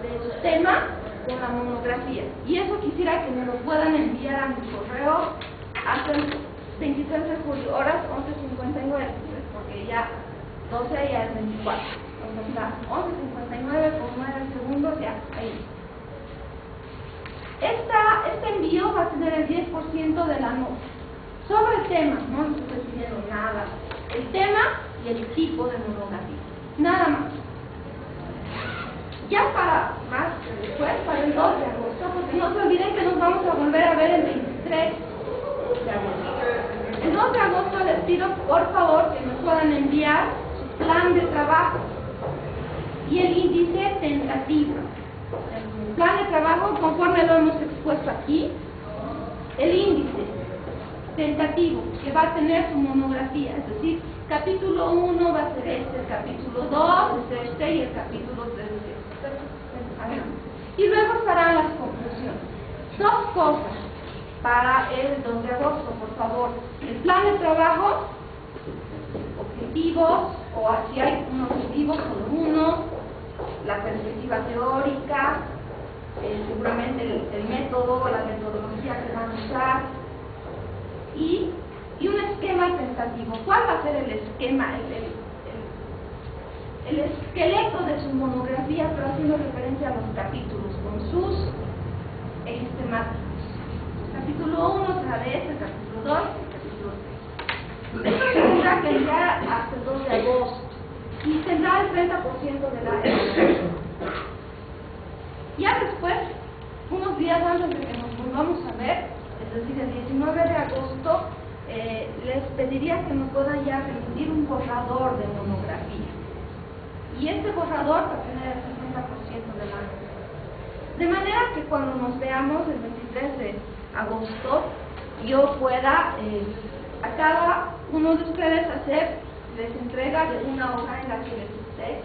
del tema con la monografía. Y eso quisiera que me lo puedan enviar a mi correo hasta el 23 de julio, horas 11:59, porque ya 12 ya es 24. Entonces, 11:59 con 9 segundos, ya, ahí. Este envío va a tener el 10% de la nota. Sobre el tema, no les estoy pidiendo nada. El tema y el tipo de monografía. Nada más. Ya para más después, para el 2 de agosto, porque no se olviden que nos vamos a volver a ver el 23 de agosto. El 2 de agosto les pido por favor que me puedan enviar su plan de trabajo y el índice tentativo. El plan de trabajo, conforme lo hemos expuesto aquí, el índice tentativo que va a tener su monografía, es decir, capítulo 1 va a ser este, el capítulo 2 es este y el capítulo 3 es este. Y luego estarán las conclusiones. Dos cosas para el 2 de agosto, por favor. El plan de trabajo, objetivos, o si hay un objetivo, solo uno, la perspectiva teórica, seguramente el método o la metodología que van a usar, y un esquema tentativo. ¿Cuál va a ser el esquema, el esqueleto de su monografía, pero haciendo referencia a los capítulos, con sus ejes temáticos? El capítulo 1 será de este, el capítulo 2 y el capítulo 3. Esto se tendrá que enviar hasta el 2 de agosto y tendrá el 30% de la evaluación. Ya después, unos días antes de que nos volvamos a ver, es decir, el 19 de agosto, les pediría que me puedan ya remitir un borrador de monografía. Y este borrador va a tener el 60% de la nota. De manera que cuando nos veamos el 23 de agosto, yo pueda a cada uno de ustedes les entrega de una hoja en la que les esté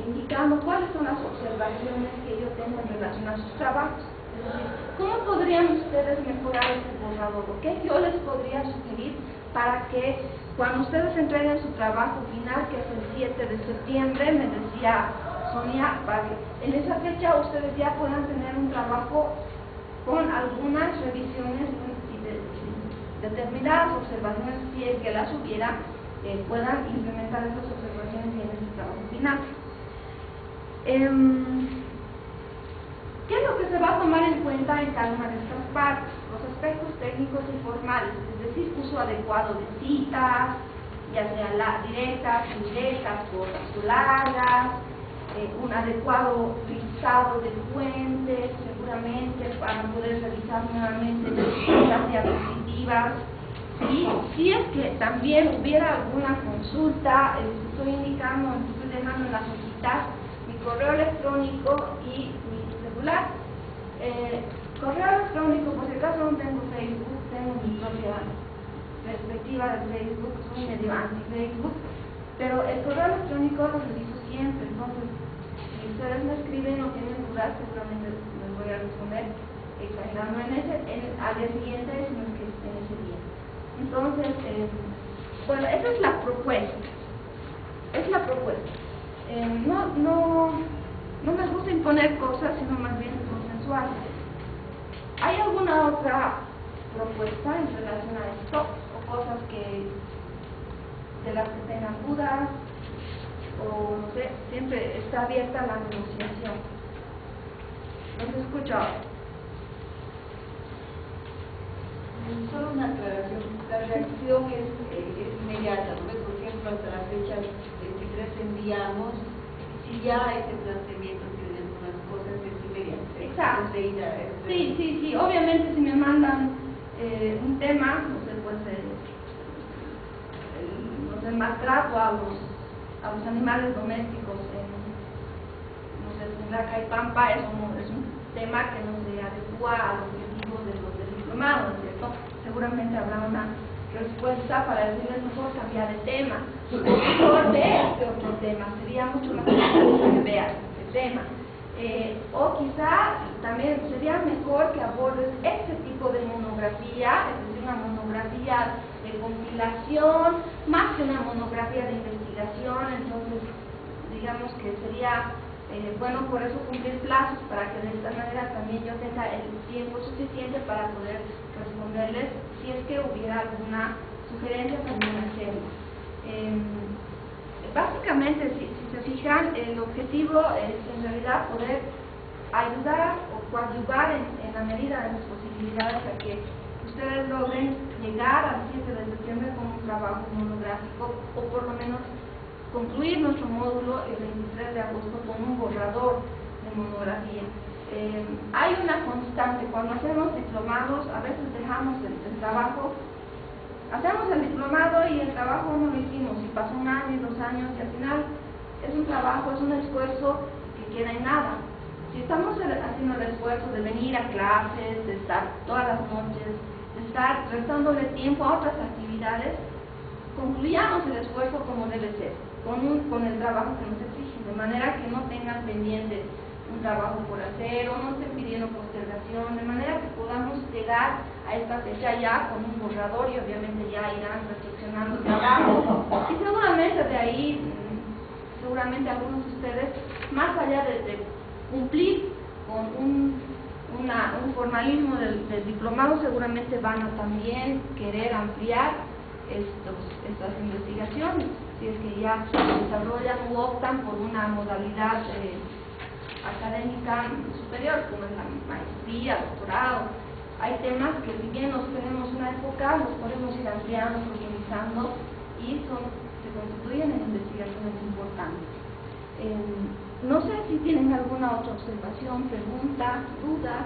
indicando cuáles son las observaciones que yo tengo en relación a sus trabajos. Es decir, ¿cómo podrían ustedes mejorar este borrador? ¿Qué yo les podría sugerir para que cuando ustedes entreguen su trabajo final, que es el 7 de septiembre, me decía Sonia, para que en esa fecha ustedes ya puedan tener un trabajo con algunas revisiones y determinadas observaciones, si es que las hubiera, puedan implementar esas observaciones y en ese trabajo final. ¿Qué es lo que se se va a tomar en cuenta en cada una de estas partes los aspectos técnicos y formales, es decir, uso adecuado de citas, ya sea directas, indirectas, cortas o largas, un adecuado listado de fuentes, seguramente para poder realizar nuevamente las diapositivas. Y si es que también hubiera alguna consulta, estoy indicando, estoy dejando en las hojitas mi correo electrónico y mi celular. Correo electrónico, por si acaso no tengo Facebook, tengo mi propia perspectiva de Facebook, soy medio anti-Facebook, pero el correo electrónico lo reviso siempre, entonces si ustedes me escriben o tienen dudas, seguramente les voy a responder exagerando al día siguiente, si no es que en ese día. Entonces, bueno, esa es la propuesta. Es la propuesta. No me gusta imponer cosas, sino más bien consensuar. ¿Hay alguna otra propuesta en relación a esto? ¿O cosas de las que tengan dudas? O no sé, siempre está abierta la negociación. ¿No se escucha ahora? Solo una aclaración, la reacción es inmediata, ¿no? Por ejemplo, hasta la fecha 23 enviamos, si ya ese planteamiento tiene algunas cosas, es inmediato. Exacto. Sí, obviamente si me mandan un tema, no sé, pues el maltrato a los animales domésticos en la Caipampa es un tema que no se adecua al objetivo de los diplomados, ¿cierto? Seguramente habrá una respuesta para decirles mejor cambiar de tema, mejor ver este otro tema, sería mucho más interesante que vean este tema. O quizá también sería mejor que abordes este tipo de monografía, es decir, una monografía de compilación, más que una monografía de investigación. Entonces, digamos que sería bueno por eso cumplir plazos, para que de esta manera también yo tenga el tiempo suficiente para poder responderles si es que hubiera alguna sugerencia también hacerlo. Básicamente, si se fijan, el objetivo es en realidad poder ayudar o coadyuvar en la medida de las posibilidades a que ustedes logren llegar al 7 de septiembre con un trabajo monográfico, o por lo menos concluir nuestro módulo el 23 de agosto con un borrador de monografía. Hay una constante, cuando hacemos diplomados, a veces dejamos el trabajo. Hacemos el diplomado y el trabajo no lo hicimos, y pasó 1 año y 2 años, y al final es un trabajo, es un esfuerzo que queda en nada. Si estamos haciendo el esfuerzo de venir a clases, de estar todas las noches, de estar restándole tiempo a otras actividades, concluyamos el esfuerzo como debe ser, con el trabajo que nos exigen, de manera que no tengan pendiente un trabajo por hacer o no estén pidiendo postergación, de manera que podamos llegar a esta fecha ya con un borrador, y obviamente ya irán reflexionando el trabajo, y seguramente de ahí, seguramente algunos de ustedes, más allá de cumplir con un formalismo del diplomado, seguramente van a también querer ampliar estas investigaciones, si es que ya se desarrollan u optan por una modalidad académica superior, como es la maestría, doctorado. Hay temas que, si bien nos tenemos una época, los podemos ir ampliando, profundizando, y se constituyen en investigaciones importantes. No sé si tienen alguna otra observación, pregunta, duda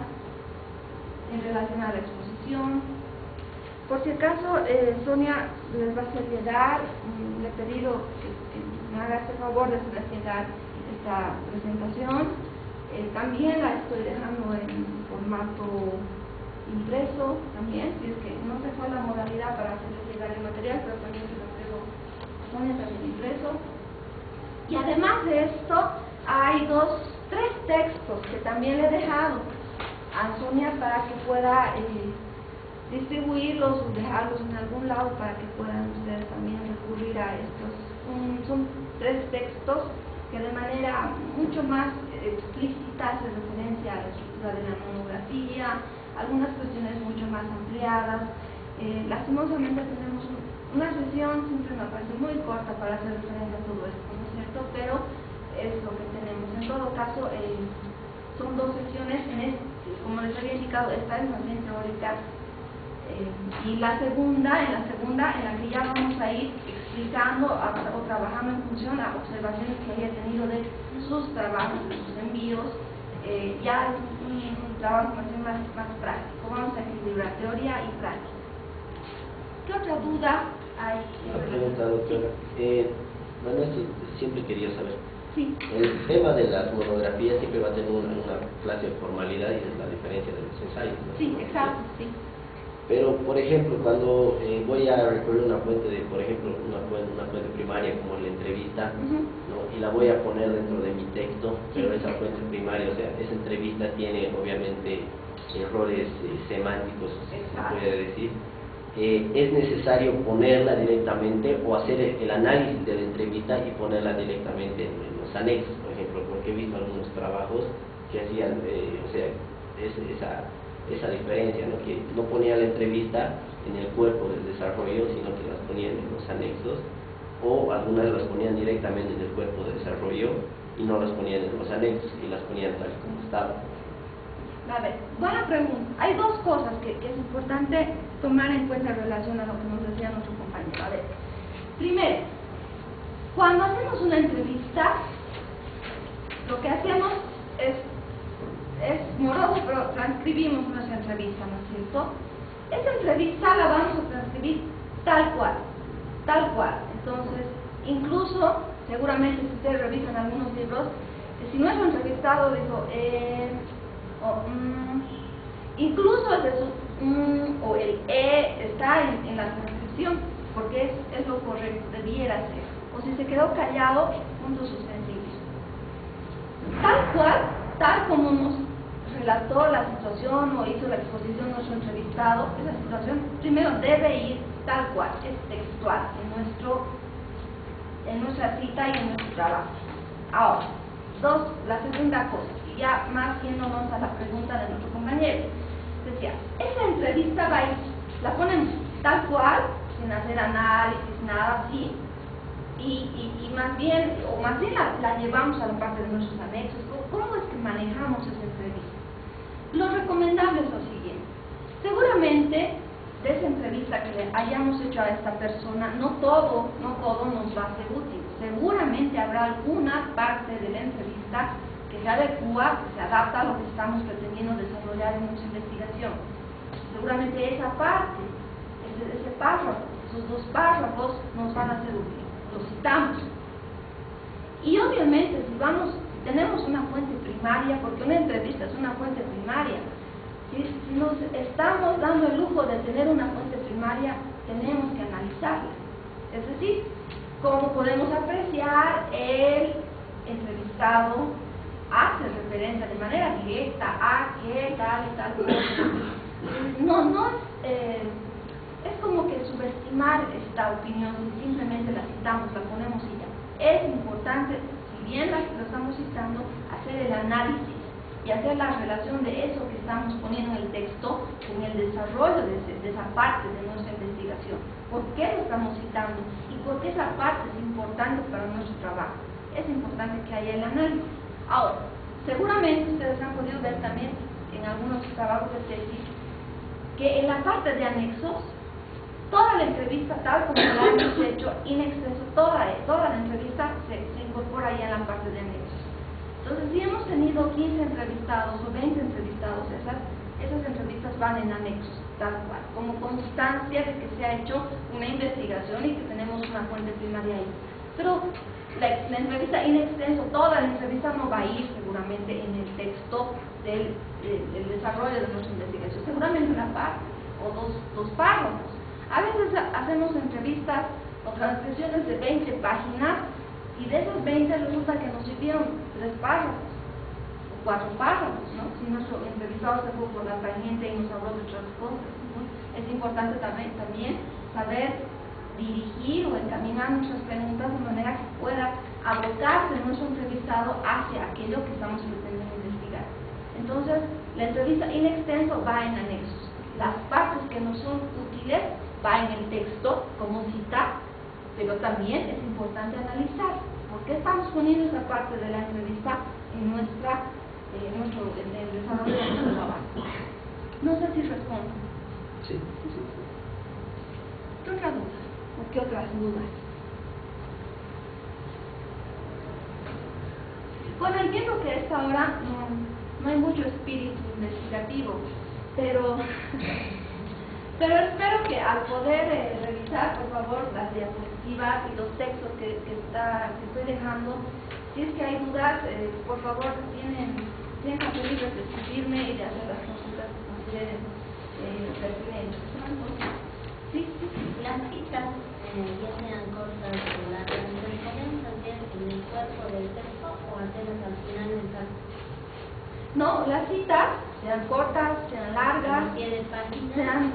en relación a la exposición. Por si acaso, Sonia les va a hacer llegar, le he pedido que me haga este favor de hacer llegar esta presentación. También la estoy dejando en formato impreso, también, si es que no se fue la modalidad para hacerles llegar el material, pero también se lo entrego a Sonia, también impreso. Y además de esto, hay 3 textos que también le he dejado a Sonia para que pueda distribuirlos o dejarlos en algún lado para que puedan ustedes también recurrir a estos. Son 3 textos que de manera mucho más explícita hace referencia a la estructura de la monografía, algunas cuestiones mucho más ampliadas. Lastimosamente tenemos una sesión, siempre me parece muy corta para hacer referencia a todo esto, ¿no es cierto? Pero es lo que tenemos. En todo caso, son 2 sesiones. como les había indicado, esta es más bien teórica. Y en la segunda, en la que ya vamos a ir explicando o trabajando en función a observaciones que haya tenido de sus trabajos, de sus envíos, ya es un trabajo más práctico. Vamos a equilibrar teoría y práctica. ¿Qué otra duda hay? Una pregunta, doctora. Bueno, esto siempre quería saber. Sí. El tema de las monografías siempre va a tener una clase de formalidad y es la diferencia de los ensayos, ¿no? Sí, exacto, sí. Pero, por ejemplo, cuando voy a recurrir a una fuente de, por ejemplo, una fuente primaria como la entrevista, ¿no? Y la voy a poner dentro de mi texto, pero esa fuente primaria, o sea, esa entrevista tiene obviamente errores semánticos, se puede decir. ¿Es necesario ponerla directamente o hacer el análisis de la entrevista y ponerla directamente en los anexos, por ejemplo? Porque he visto algunos trabajos que hacían, o sea, esa diferencia, ¿no? Que no ponían la entrevista en el cuerpo del desarrollo, sino que las ponían en los anexos, o algunas las ponían directamente en el cuerpo de desarrollo y no las ponían en los anexos, y las ponían tal como estaban. A ver, buena pregunta. Hay dos cosas que es importante tomar en cuenta en relación a lo que nos decía nuestro compañero. A ver, primero, cuando hacemos una entrevista, lo que hacemos es moroso, pero transcribimos nuestra entrevista, ¿no es cierto? Esa entrevista la vamos a transcribir tal cual. Entonces, incluso, seguramente si ustedes revisan algunos libros, si nuestro entrevistado dijo, incluso el de su o el está en la transcripción, porque es lo correcto, debiera ser. O si se quedó callado, puntos suspensivos. Tal cual, tal como nos relató la situación o hizo la exposición nuestro entrevistado, esa situación primero debe ir tal cual, es textual en nuestra cita y en nuestro trabajo. Ahora, la segunda cosa, y ya más yéndonos a la pregunta de nuestro compañero, decía, esa entrevista va a ir, la ponemos tal cual, sin hacer análisis, nada así, y más bien la llevamos a la parte de nuestros anexos. ¿Cómo es que manejamos esa entrevista? Lo recomendable es lo siguiente. Seguramente de esa entrevista que le hayamos hecho a esta persona, no todo nos va a ser útil. Seguramente habrá alguna parte de la entrevista que se adecua, que se adapta a lo que estamos pretendiendo desarrollar en nuestra investigación. Seguramente esa parte, ese párrafo, esos dos párrafos nos van a ser útiles. Los citamos. Y obviamente si tenemos una fuente primaria, porque una entrevista es una fuente primaria, si nos estamos dando el lujo de tener una fuente primaria, tenemos que analizarla. Es decir, cómo podemos apreciar el entrevistado hace referencia de manera directa a que tal y tal cosa. No es como que subestimar esta opinión si simplemente la citamos, la ponemos y ya. Es importante, si bien la estamos citando, hacer el análisis y hacer la relación de eso que estamos poniendo en el texto con el desarrollo de esa parte de nuestra investigación. ¿Por qué lo estamos citando? Y por qué esa parte es importante para nuestro trabajo. Es importante que haya el análisis. Ahora, seguramente ustedes han podido ver también en algunos trabajos de tesis que en la parte de anexos, toda la entrevista tal como la hemos hecho, in extenso, toda la entrevista se incorpora ahí en la parte de anexos. Entonces, si hemos tenido 15 entrevistados o 20 entrevistados, esas entrevistas van en anexos, tal cual, como constancia de que se ha hecho una investigación y que tenemos una fuente primaria ahí. Pero la entrevista in extenso, toda la entrevista no va a ir seguramente en el texto del desarrollo de nuestra investigación, seguramente una parte o dos párrafos. A veces hacemos entrevistas o transcripciones de 20 páginas y de esos 20 resulta que nos sirvieron 3 párrafos o 4 párrafos, ¿no? Si nuestro entrevistado se fue por la tangente y nos habló de otras cosas, ¿no? Es importante también saber dirigir o encaminar nuestras preguntas de manera que pueda abocarse nuestro entrevistado hacia aquello que estamos pretendiendo investigar. Entonces, la entrevista in extenso va en anexos. Las partes que no son útiles va en el texto como cita, pero también es importante analizar por qué estamos poniendo esa parte de la entrevista en nuestra el desarrollo de nuestro trabajo. No sé si respondo. Sí. ¿Qué otras dudas? ¿O qué otras dudas? Bueno, entiendo que a esta hora no hay mucho espíritu investigativo, pero espero que al poder revisar, por favor, las diapositivas y los textos que estoy dejando, si es que hay dudas, por favor, tienen libres de escribirme y de hacer las consultas que consideren pertinentes. ¿Sí? Las citas, ya sean cortas o largas, ¿se pueden hacer en el cuerpo del texto o hacerlas al final del texto? No, las citas, sean cortas, sean largas, ¿En pie de página? sean,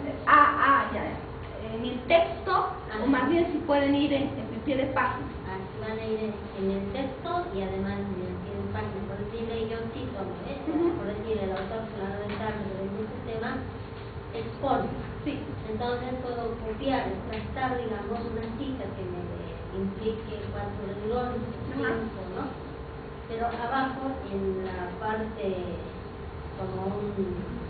en el texto, o más bien si pueden ir en pie de página. Así van a ir en el texto y además en el pie de página. Por decirle, yo cito, por decir, el autor Claro de Tarde de este tema expone. Sí. Entonces puedo copiar, extractar, digamos, una cita que me implique 4 renglones, 5, ¿no? Pero abajo, en la parte, como un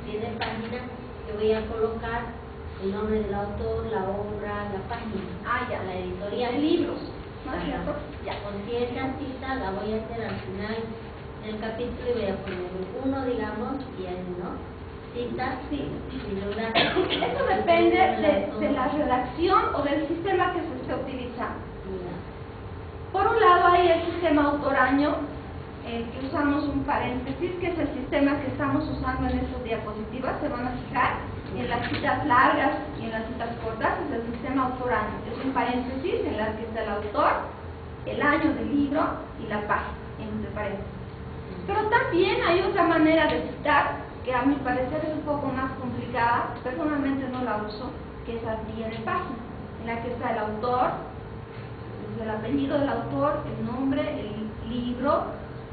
pie de página, yo voy a colocar el nombre del autor, la obra, la página, la editorial. Libros, ¿no es cierto? Ya, con si esa cita la voy a hacer al final del capítulo y voy a poner el 1, digamos, y el, ¿no? Citas, sí. Eso depende de la redacción o del sistema que se esté utilizando. Por un lado hay el sistema autoraño, que usamos un paréntesis, que es el sistema que estamos usando en estas diapositivas. Se van a fijar en las citas largas y en las citas cortas, es el sistema autoraño. Es un paréntesis en las que está el autor, el año del libro y la página, entre paréntesis. Pero también hay otra manera de citar, que a mi parecer es un poco más complicada, personalmente no la uso, que es al pie de página, en la que está el autor, el apellido del autor, el nombre, el libro,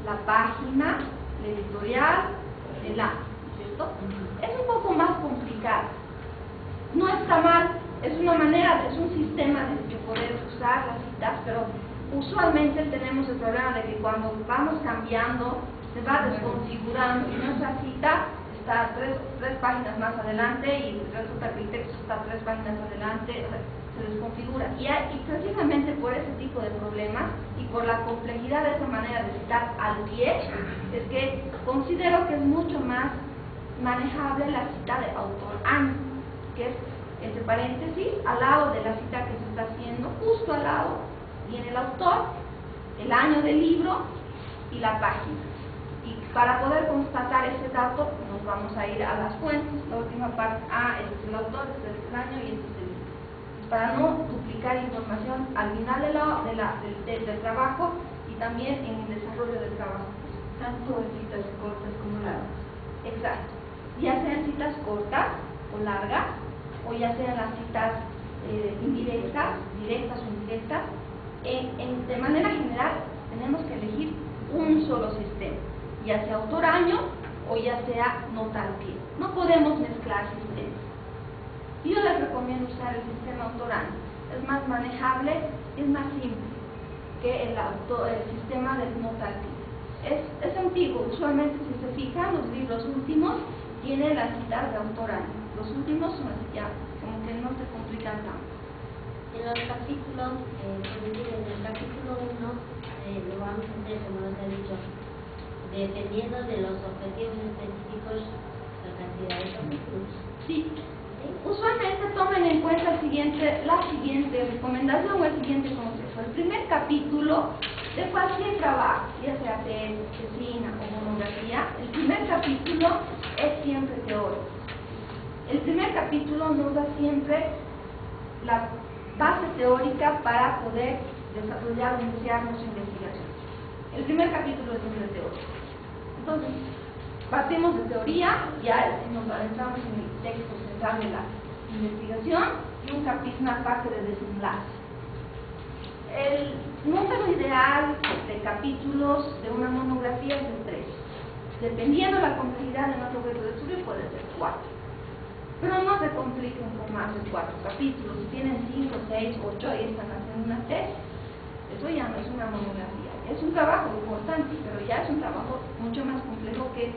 la página, la editorial, el año, ¿cierto? Es un poco más complicado. No está mal, es una manera, es un sistema de poder usar las citas, pero usualmente tenemos el problema de que cuando vamos cambiando, se va desconfigurando y nuestra cita está tres páginas más adelante y resulta que el texto está 3 páginas adelante, se desconfigura. Y precisamente por ese tipo de problemas y por la complejidad de esa manera de citar al pie, es que considero que es mucho más manejable la cita de autor año, que es entre paréntesis, al lado de la cita que se está haciendo, justo al lado viene el autor, el año del libro y la página. Y para poder constatar ese dato, nos vamos a ir a las fuentes. La última parte, este es el autor, este es el año y este es el libro. Para no duplicar información al final del trabajo y también en el desarrollo del trabajo. Tanto en citas cortas como largas. Exacto. Ya sean citas cortas o largas, o ya sean las citas indirectas, directas o indirectas, de manera general tenemos que elegir un solo sistema, ya sea autor-año o ya sea nota al pie. No podemos mezclar sistemas. Yo les recomiendo usar el sistema autor-año. Es más manejable, es más simple que el sistema del nota al pie. Es antiguo, usualmente si se fijan, los libros últimos tienen las citas de autor-año. Los últimos son así, ya, como que no se complican tanto. En los capítulos, en el capítulo 1, lo vamos a hacer, como nos ha dicho, dependiendo de los objetivos específicos, la cantidad de capítulos. Sí. Usualmente tomen en cuenta la siguiente recomendación o el siguiente consejo. El primer capítulo de cualquier trabajo, ya sea tesis, tesina o monografía, el primer capítulo es siempre teórico. El primer capítulo nos da siempre la base teórica para poder desarrollar o iniciar nuestra investigación. El primer capítulo es siempre teórico. Entonces, partimos de teoría, ya nos adentramos en el texto central de la investigación y una parte de desenlace. El número ideal de capítulos de una monografía es de 3. Dependiendo de la complejidad de nuestro objeto de estudio, puede ser 4. Pero no se compliquen con más de 4 capítulos. Si tienen 5, 6, 8 y están haciendo una tesis, eso ya no es una monografía, Es un trabajo importante, pero ya es un trabajo mucho más complejo que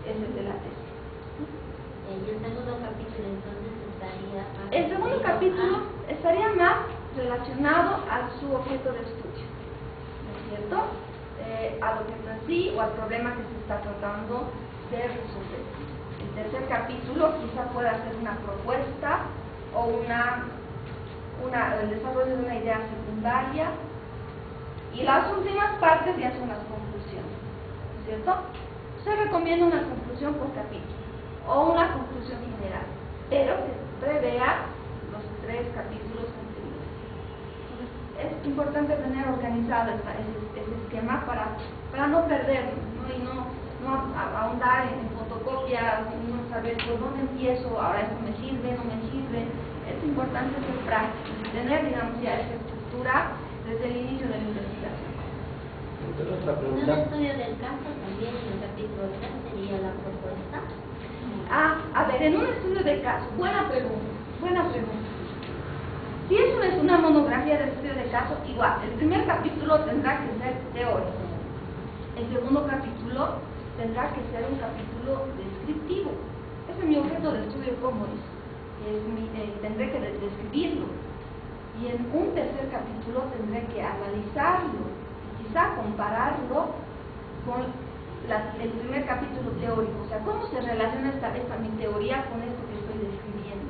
es el de la tesis. Y el segundo capítulo entonces estaría... El segundo capítulo estaría más relacionado a su objeto de estudio, ¿no es cierto? Al objeto en sí o al problema que se está tratando de resolver. El tercer capítulo quizá pueda ser una propuesta o el desarrollo de una idea secundaria, y las últimas partes ya son las conclusiones, ¿no es cierto? Se recomienda una conclusión por capítulo o una conclusión general, pero que prevea los 3 capítulos anteriores. Entonces, es importante tener organizado ese esquema para no perdernos, ¿no? Y no ahondar en fotocopias, no saber por dónde empiezo, ahora esto me sirve, no me sirve. Es importante ser práctico y tener, digamos, ya esa estructura desde el inicio de la investigación. Entonces, otra Un pregunta. estudio del caso también en el capítulo 3 sería la propuesta. A ver, en un estudio de caso, buena pregunta. Si es una monografía de estudio de caso, igual, el primer capítulo tendrá que ser teórico. El segundo capítulo tendrá que ser un capítulo descriptivo. Ese es mi objeto de estudio, como es. Tendré que describirlo. Y en un tercer capítulo tendré que analizarlo, y quizá compararlo con el primer capítulo teórico, o sea, cómo se relaciona esta mi teoría con esto que estoy describiendo.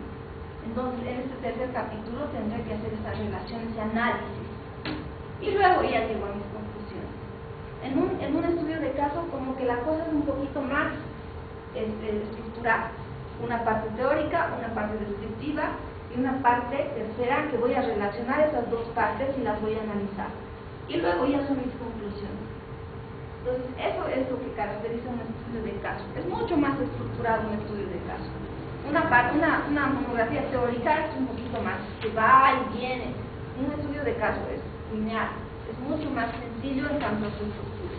Entonces, en este tercer capítulo tendré que hacer estas relaciones y análisis, y luego ya llego a mis conclusiones. En un estudio de caso, como que la cosa es un poquito más estructurada, una parte teórica, una parte descriptiva, y una parte tercera que voy a relacionar esas dos partes y las voy a analizar. Y luego ya son mis conclusiones. Entonces, eso es lo que caracteriza un estudio de caso. Es mucho más estructurado un estudio de caso. Una monografía teórica es un poquito más, que va y viene. Un estudio de caso es lineal, es mucho más sencillo en cuanto a su estructura.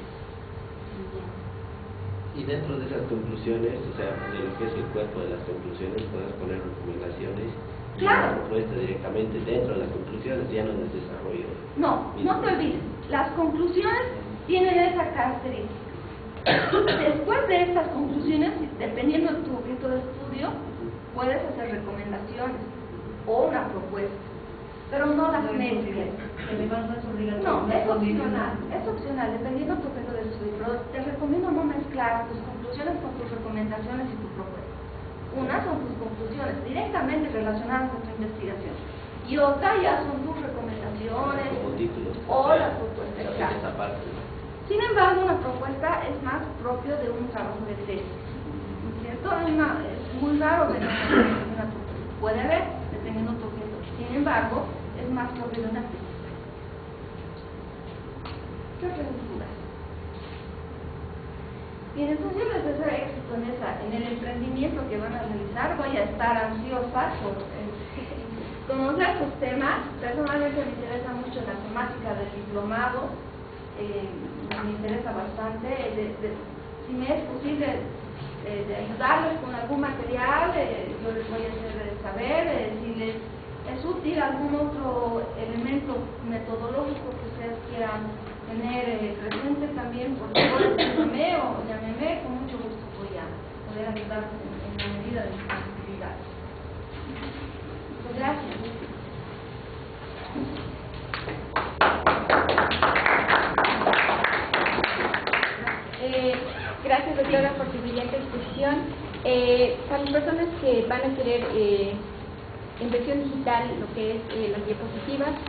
Y dentro de esas conclusiones, o sea, de lo que es el cuerpo de las conclusiones, puedes poner recomendaciones y Claro. una propuesta directamente dentro de las conclusiones, ya no en el desarrollo. No te olvides, las conclusiones tienen esa característica. Después de estas conclusiones, dependiendo de tu objeto de estudio, puedes hacer recomendaciones o una propuesta, pero no las mezcles. No, es opcional, dependiendo de tu objeto de estudio, pero te recomiendo no mezclar tus conclusiones con tus recomendaciones y tu propuesta. Una son tus conclusiones directamente relacionadas con tu investigación, y otra ya son tus recomendaciones Como título. o la propuesta Pero exacta. esa parte. Sin embargo, una propuesta es más propio de un trabajo de tesis, ¿no es cierto? Es muy raro ver una propuesta. Puede haber, dependiendo de tu objeto. Sin embargo, es más propio de una tesis. ¿Qué otras dudas? Bien, entonces yo les deseo éxito en el emprendimiento que van a realizar. Voy a estar ansiosa por conocer sus temas. Personalmente me interesa mucho la temática del diplomado. Me interesa bastante. Si me es posible de ayudarles con algún material, yo les voy a hacer saber. Si les es útil algún otro elemento metodológico que ustedes quieran tener presente, también por favor llámeme o llámeme, con mucho gusto voy a poder ayudarles en la medida de mis posibilidades. Muchas gracias. Gracias, doctora, por su brillante exposición. Para las personas que van a querer en versión digital lo que es las diapositivas,